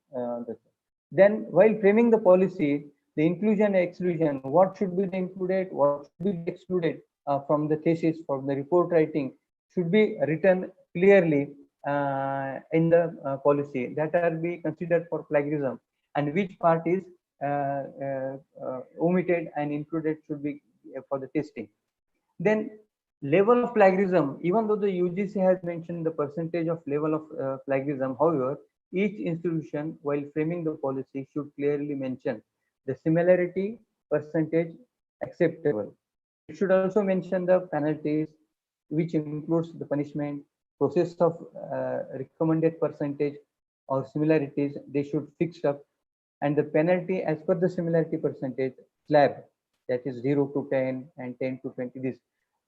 then while framing the policy, the inclusion and exclusion, what should be included, what should be excluded from the thesis, from the report writing, should be written clearly in the policy, that are be considered for plagiarism, and which part is omitted and included should be for the testing. Then level of plagiarism, even though the UGC has mentioned the percentage of level of plagiarism, however, each institution while framing the policy should clearly mention the similarity percentage acceptable. It should also mention the penalties, which includes the punishment, process of recommended percentage or similarities, they should fix up, and the penalty as per the similarity percentage slab, that is 0 to 10 and 10 to 20, this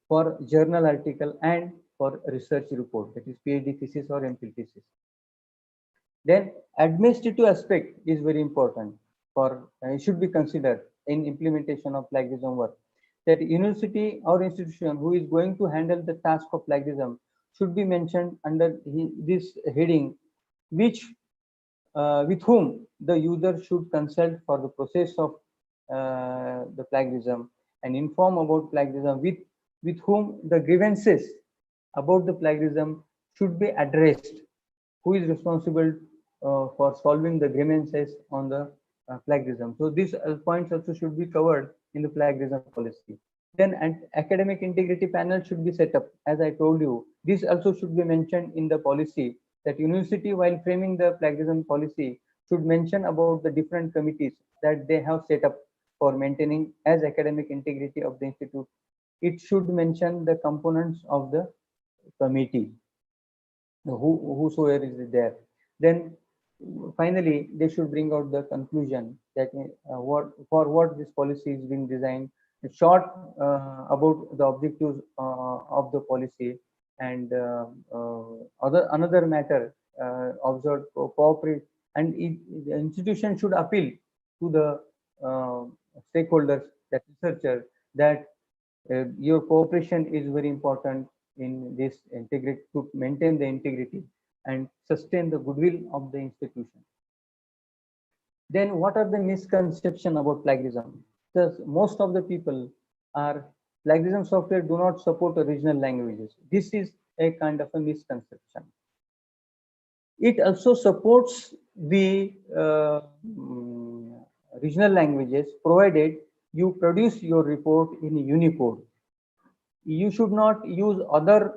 for journal article and for research report, that is PhD thesis or MPhil thesis. Then administrative aspect is very important for it should be considered in implementation of plagiarism work. That university or institution who is going to handle the task of plagiarism should be mentioned under this heading, which with whom the user should consult for the process of the plagiarism, and inform about plagiarism, with whom the grievances about the plagiarism should be addressed, who is responsible for solving the grievances on the plagiarism. So these points also should be covered in the plagiarism policy. Then an academic integrity panel should be set up. As I told you, this also should be mentioned in the policy, that university, while framing the plagiarism policy, should mention about the different committees that they have set up for maintaining as academic integrity of the institute. It should mention the components of the committee, whosoever is there. Then finally, they should bring out the conclusion that what this policy is being designed, short about the objectives of the policy, and another matter observed, cooperate, and the institution should appeal to the stakeholders, that researcher, that your cooperation is very important in this integrity, to maintain the integrity and sustain the goodwill of the institution. Then what are the misconceptions about plagiarism? Because most of the people are, plagiarism software do not support original languages. This is a kind of a misconception. It also supports the regional languages, provided you produce your report in Unicode. You should not use other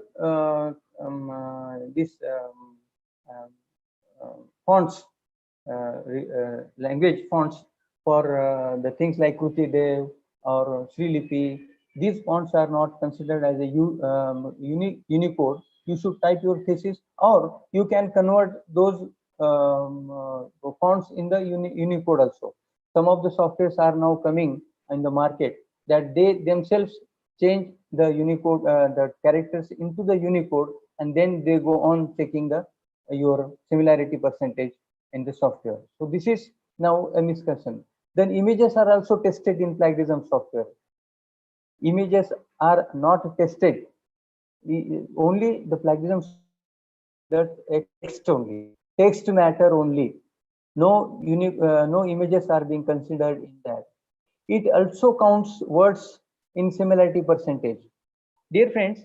fonts, language fonts for the things like Kruti Dev or Sri Lipi. These fonts are not considered as a Unicode. You should type your thesis, or you can convert those fonts in the Unicode also. Some of the softwares are now coming in the market that they themselves change the Unicode, the characters into the Unicode, and then they go on checking the your similarity percentage in the software. So this is now a misconception. Then images are also tested in plagiarism software. Images are not tested. Only the plagiarism, that text only, text matter only. No images are being considered in that. It also counts words in similarity percentage. Dear friends,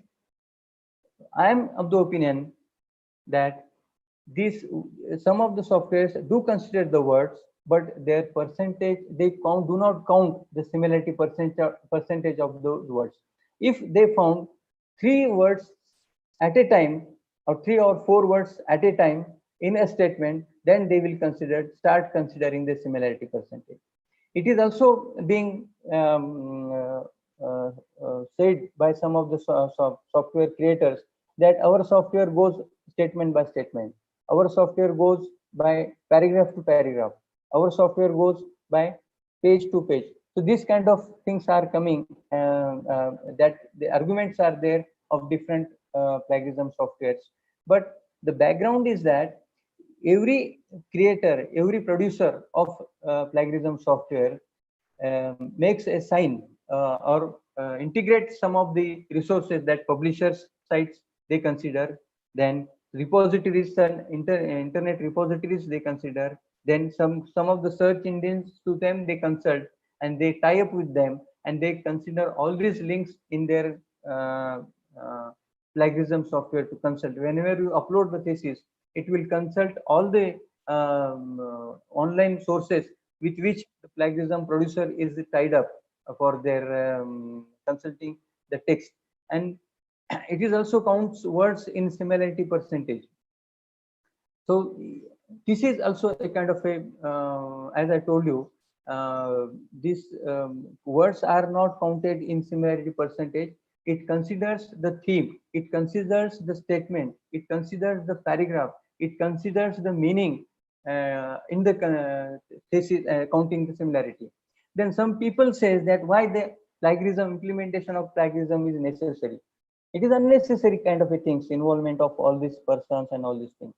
I am of the opinion that some of the softwares do consider the words, but their percentage, they do not count the similarity percentage of those words. If they found 3 words at a time, or 3 or 4 words at a time in a statement, then they will start considering the similarity percentage. It is also being said by some of the software creators that our software goes statement by statement. Our software goes by paragraph to paragraph. Our software goes by page to page. So these kind of things are coming, that the arguments are there of different plagiarism softwares. But the background is that every creator, every producer of plagiarism software makes a sign or integrates some of the resources that publishers sites they consider, then repositories and internet repositories they consider, then some of the search engines to them they consult, and they tie up with them, and they consider all these links in their plagiarism software to consult. Whenever you upload the thesis, it will consult all the online sources with which the plagiarism producer is tied up for their consulting the text. And it is also counts words in similarity percentage. So this is also a kind of a, as I told you, these words are not counted in similarity percentage. It considers the theme, it considers the statement, it considers the paragraph, it considers the meaning in the thesis, counting the similarity. Then some people says that why the plagiarism, implementation of plagiarism is necessary. It is unnecessary kind of a things, involvement of all these persons and all these things.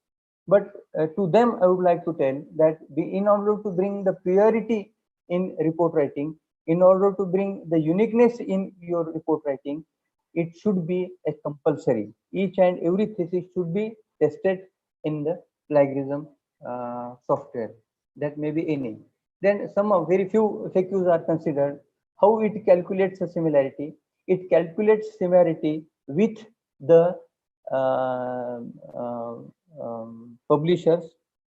But to them, I would like to tell that in order to bring the purity in report writing, in order to bring the uniqueness in your report writing, it should be a compulsory. Each and every thesis should be tested in the plagiarism software. That may be any. Then some of very few FAQs are considered. how it calculates a similarity? It calculates similarity with the uh, uh, publishers,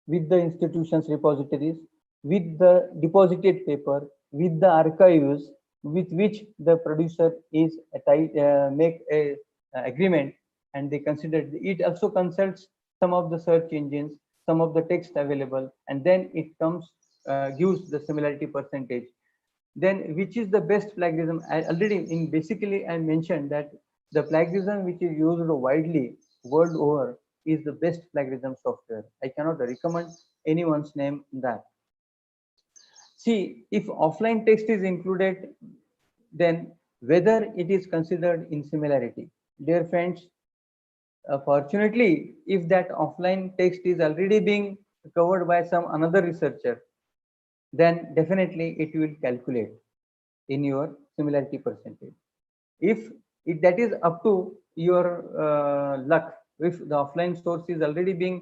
with the institutions repositories, with the deposited paper, with the archives with which the producer is make a agreement, and they consider it. Also consults some of the search engines, some of the text available, and then it comes gives the similarity percentage. Then which is the best plagiarism? I already in basically I mentioned that the plagiarism which is used widely world over is the best plagiarism software. I cannot recommend anyone's name that. See, if offline text is included, then whether it is considered in similarity. Dear friends, fortunately, if that offline text is already being covered by some another researcher, then definitely it will calculate in your similarity percentage. If that is up to your luck, if the offline source is already being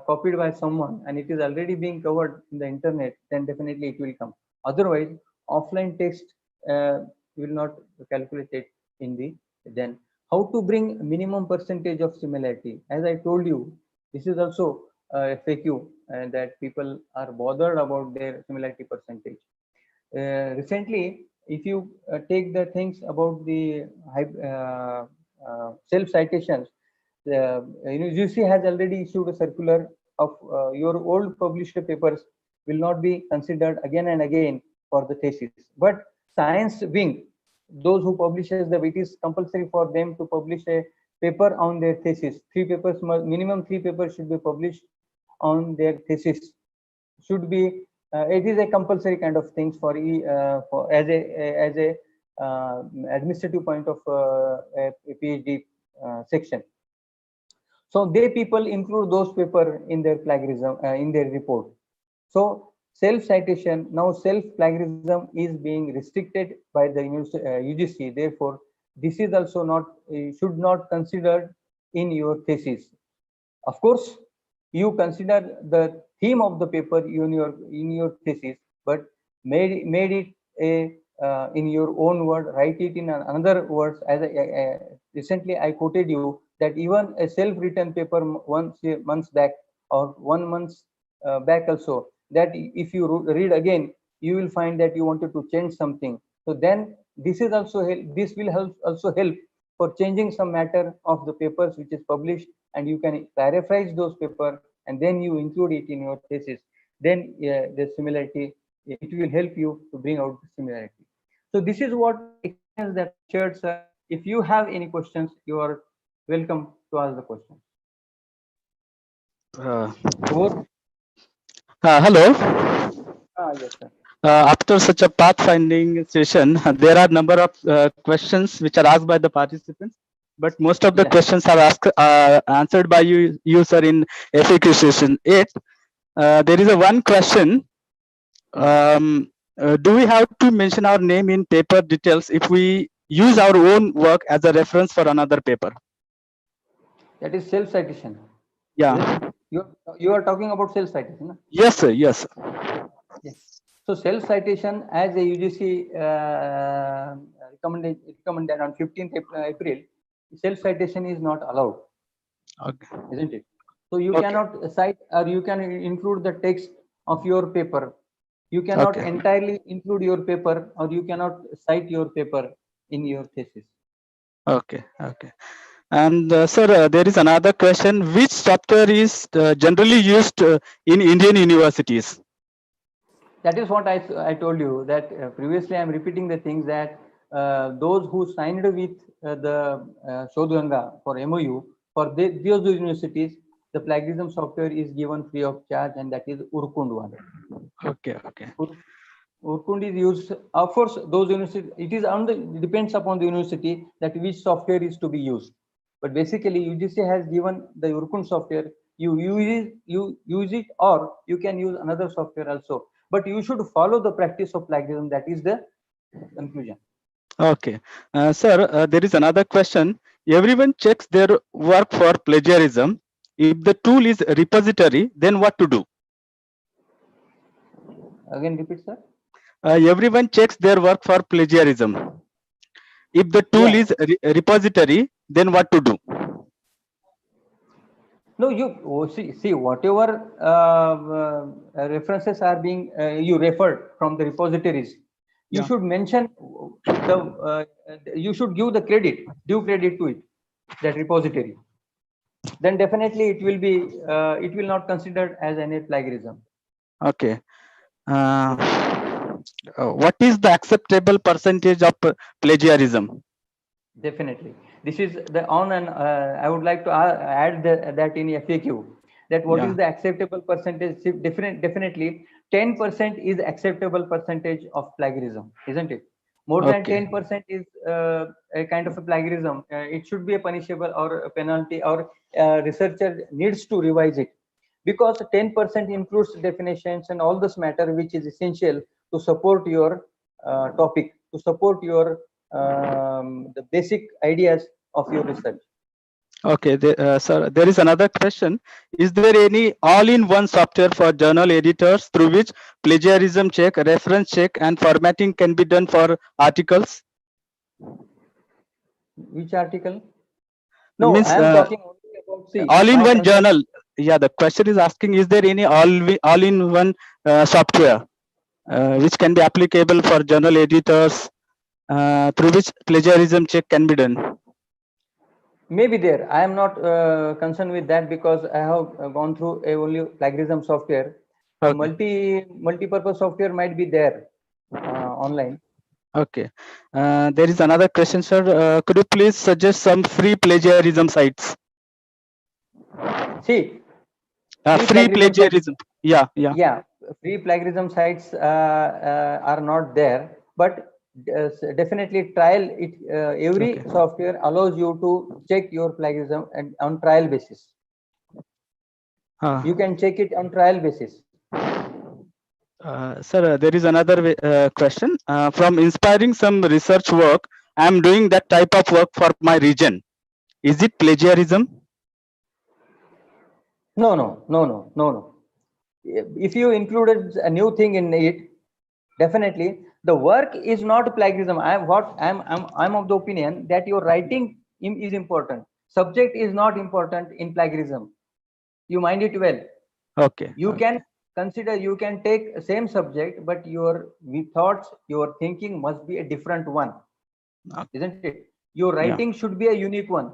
copied by someone and it is already being covered in the internet, then definitely it will come. Otherwise, offline text will not calculate it in the. Then how to bring minimum percentage of similarity? As I told you, this is also a FAQ that people are bothered about their similarity percentage. Recently, if you take the things about the self citations, UGC has already issued a circular of your old published papers will not be considered again and again for the thesis. But science wing, those who publishes it is compulsory for them to publish a paper on their thesis. 3 papers, minimum 3 papers should be published on their thesis. Should be it is a compulsory kind of things for as a administrative point of a PhD section. So they people include those paper in their plagiarism in their report. So self citation, now self plagiarism is being restricted by the UGC. Therefore, this is also not should not considered in your thesis. Of course, you consider the theme of the paper in your thesis, but made it a in your own word, write it in another words. As recently I quoted you that even a self-written paper months back or 1 month back also, that if you read again, you will find that you wanted to change something. So then this is also this will also help for changing some matter of the papers which is published, and you can paraphrase those papers and then you include it in your thesis. Then the similarity, it will help you to bring out the similarity. So this is what experience that I shared, sir. If you have any questions, you are welcome to ask the question. Hello. Yes, sir. After such a pathfinding session, there are number of questions which are asked by the participants, but most of the questions are asked answered by you sir in FAQ session 8. There is a one question. Do we have to mention our name in paper details if we use our own work as a reference for another paper? That is self citation. Yeah. You are talking about self citation. No? Yes, sir. Yes. Yes. So self citation, as a UGC recommended on 15th April, self citation is not allowed. Okay. Isn't it? So you cannot cite, or you can include the text of your paper. You cannot entirely include your paper, or you cannot cite your paper in your thesis. Okay. Okay. And sir, there is another question. Which software is generally used in Indian universities? That is what I told you, that previously I am repeating the things that those who signed with the Shodhganga for MOU, for those universities, the plagiarism software is given free of charge, and that is Urkund one. Okay. Okay. Urkund is used, of course, those universities, it is on the, depends upon the university that which software is to be used. But basically, UGC has given the Urkund software, you use it, or you can use another software also. But you should follow the practice of plagiarism. That is the conclusion. Okay. Sir, there is another question. Everyone checks their work for plagiarism. If the tool is repository, then what to do? Again, repeat, sir. everyone checks their work for plagiarism. If the tool is repository, then what to do? No, see whatever references are being you referred from the repositories. You should mention you should give the due credit to it, that repository. Then definitely it will be it will not considered as any plagiarism. Okay. What is the acceptable percentage of plagiarism? Definitely, this is the on and I would like to add that in FAQ, that what is the acceptable percentage. Definitely 10% is acceptable percentage of plagiarism, isn't it? More than 10% is a kind of a plagiarism. It should be a punishable or a penalty, or researcher needs to revise it, because 10% includes definitions and all this matter which is essential to support your topic, to support your the basic ideas of your research. Okay, sir, there is another question. Is there any all-in-one software for journal editors through which plagiarism check, reference check, and formatting can be done for articles? Which article? No, means, I am talking only about all-in-one journal. Yeah, the question is asking, is there any all-in-one software which can be applicable for journal editors through which plagiarism check can be done? Maybe there. I am not concerned with that, because I have gone through only plagiarism software. Multi-purpose software might be there online. Okay. There is another question, sir. Could you please suggest some free plagiarism sites? See, free plagiarism. Yeah. Free plagiarism sites are not there, but definitely trial it. Every software allows you to check your plagiarism and on trial basis. You can check it on trial basis. Sir, there is another question. From inspiring some research work, I am doing that type of work for my region. Is it plagiarism? No. If you included a new thing in it, definitely the work is not plagiarism. I'm of the opinion that your writing is important. Subject is not important in plagiarism. You mind it well. Okay. You can consider, you can take same subject, but your thoughts, your thinking must be a different one, isn't it? Your writing should be a unique one.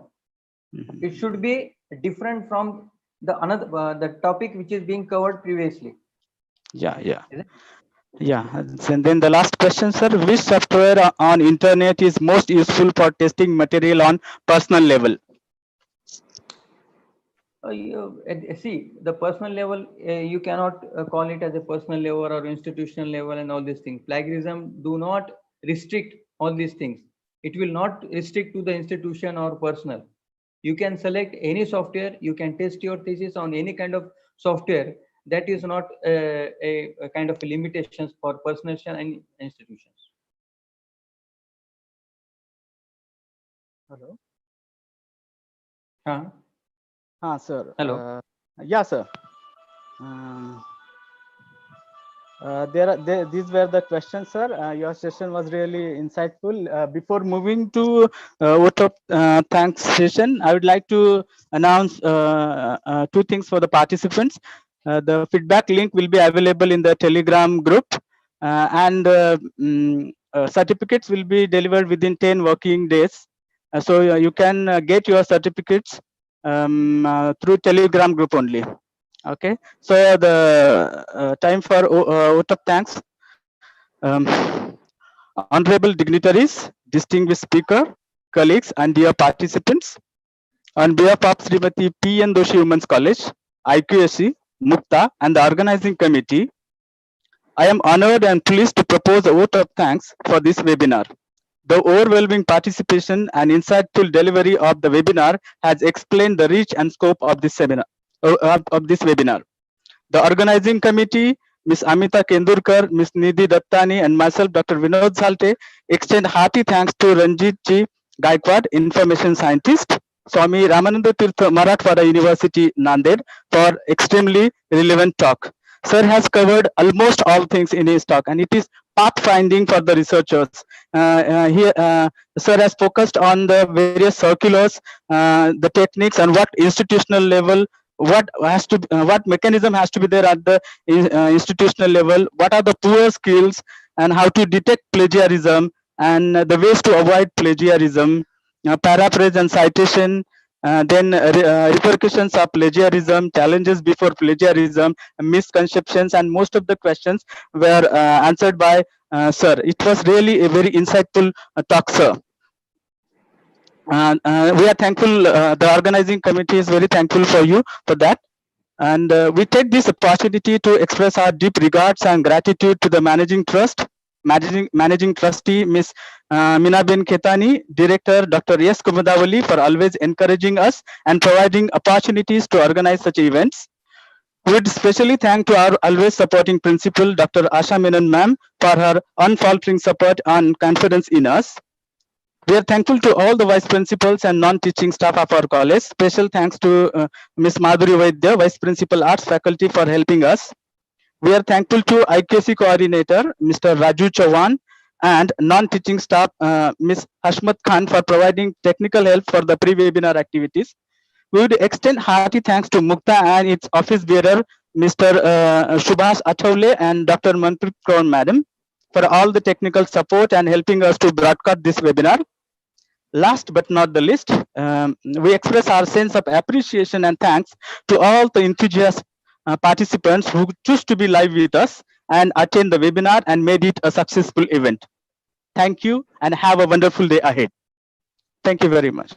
It should be different from the another the topic which is being covered previously. Yeah. And then the last question, sir. Which software on internet is most useful for testing material on personal level? See, the personal level, you cannot call it as a personal level or institutional level and all these things. Plagiarism do not restrict all these things. It will not restrict to the institution or personal. You can select any software. You can test your thesis on any kind of software. That is not a kind of limitations for personal and institutions. Hello. Sir. Hello. Yeah, sir. These were the questions, sir. Your session was really insightful. Before moving to vote of thanks session, I would like to announce two things for the participants. The feedback link will be available in the Telegram group, and certificates will be delivered within 10 working days. So you can get your certificates through Telegram group only. Okay, so the time for vote of thanks. Honorable dignitaries, distinguished speaker, colleagues, and dear participants, on behalf of Srimati P.N. Doshi Women's College, IQSC, Mukta, and the organizing committee, I am honored and pleased to propose a vote of thanks for this webinar. The overwhelming participation and insightful delivery of the webinar has explained the reach and scope of this seminar, of this webinar. The organizing committee, Ms. Amita Kendurkar, Ms. Nidhi Dattani, and myself, Dr. Vinod Salte, extend hearty thanks to Ranjit Ji Gaikwad, information scientist, Swami Ramananda Tirtha, Marathwada University, Nanded, for extremely relevant talk. Sir has covered almost all things in his talk, and it is pathfinding for the researchers. Here, sir has focused on the various circulars, the techniques, and what institutional level, what mechanism has to be there at the institutional level, what are the poor skills, and how to detect plagiarism, and the ways to avoid plagiarism, paraphrase and citation, then repercussions of plagiarism, challenges before plagiarism, misconceptions, and most of the questions were answered by sir. It was really a very insightful talk, sir. We are thankful, the organizing committee is very thankful for you for that. And we take this opportunity to express our deep regards and gratitude to the managing trustee, Ms. Minabin Khetani, Director Dr. S. Kumudavali, for always encouraging us and providing opportunities to organize such events. We would especially thank to our always supporting principal, Dr. Asha Menon ma'am, for her unfaltering support and confidence in us. We are thankful to all the vice principals and non-teaching staff of our college. Special thanks to Ms. Madhuri Vaidya, Vice Principal Arts Faculty, for helping us. We are thankful to IKC Coordinator, Mr. Raju Chauhan, and non-teaching staff, Ms. Hashmat Khan, for providing technical help for the pre-webinar activities. We would extend hearty thanks to Mukta and its office bearer, Mr. Subhash Athavle and Dr. Manpreet Kaur Madam, for all the technical support and helping us to broadcast this webinar. Last but not the least, we express our sense of appreciation and thanks to all the enthusiast participants who choose to be live with us and attend the webinar and made it a successful event. Thank you and have a wonderful day ahead. Thank you very much.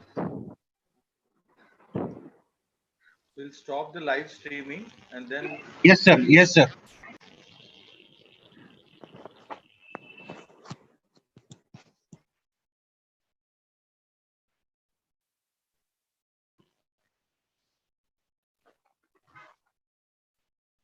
We'll stop the live streaming and then. Yes, sir. Yes, sir.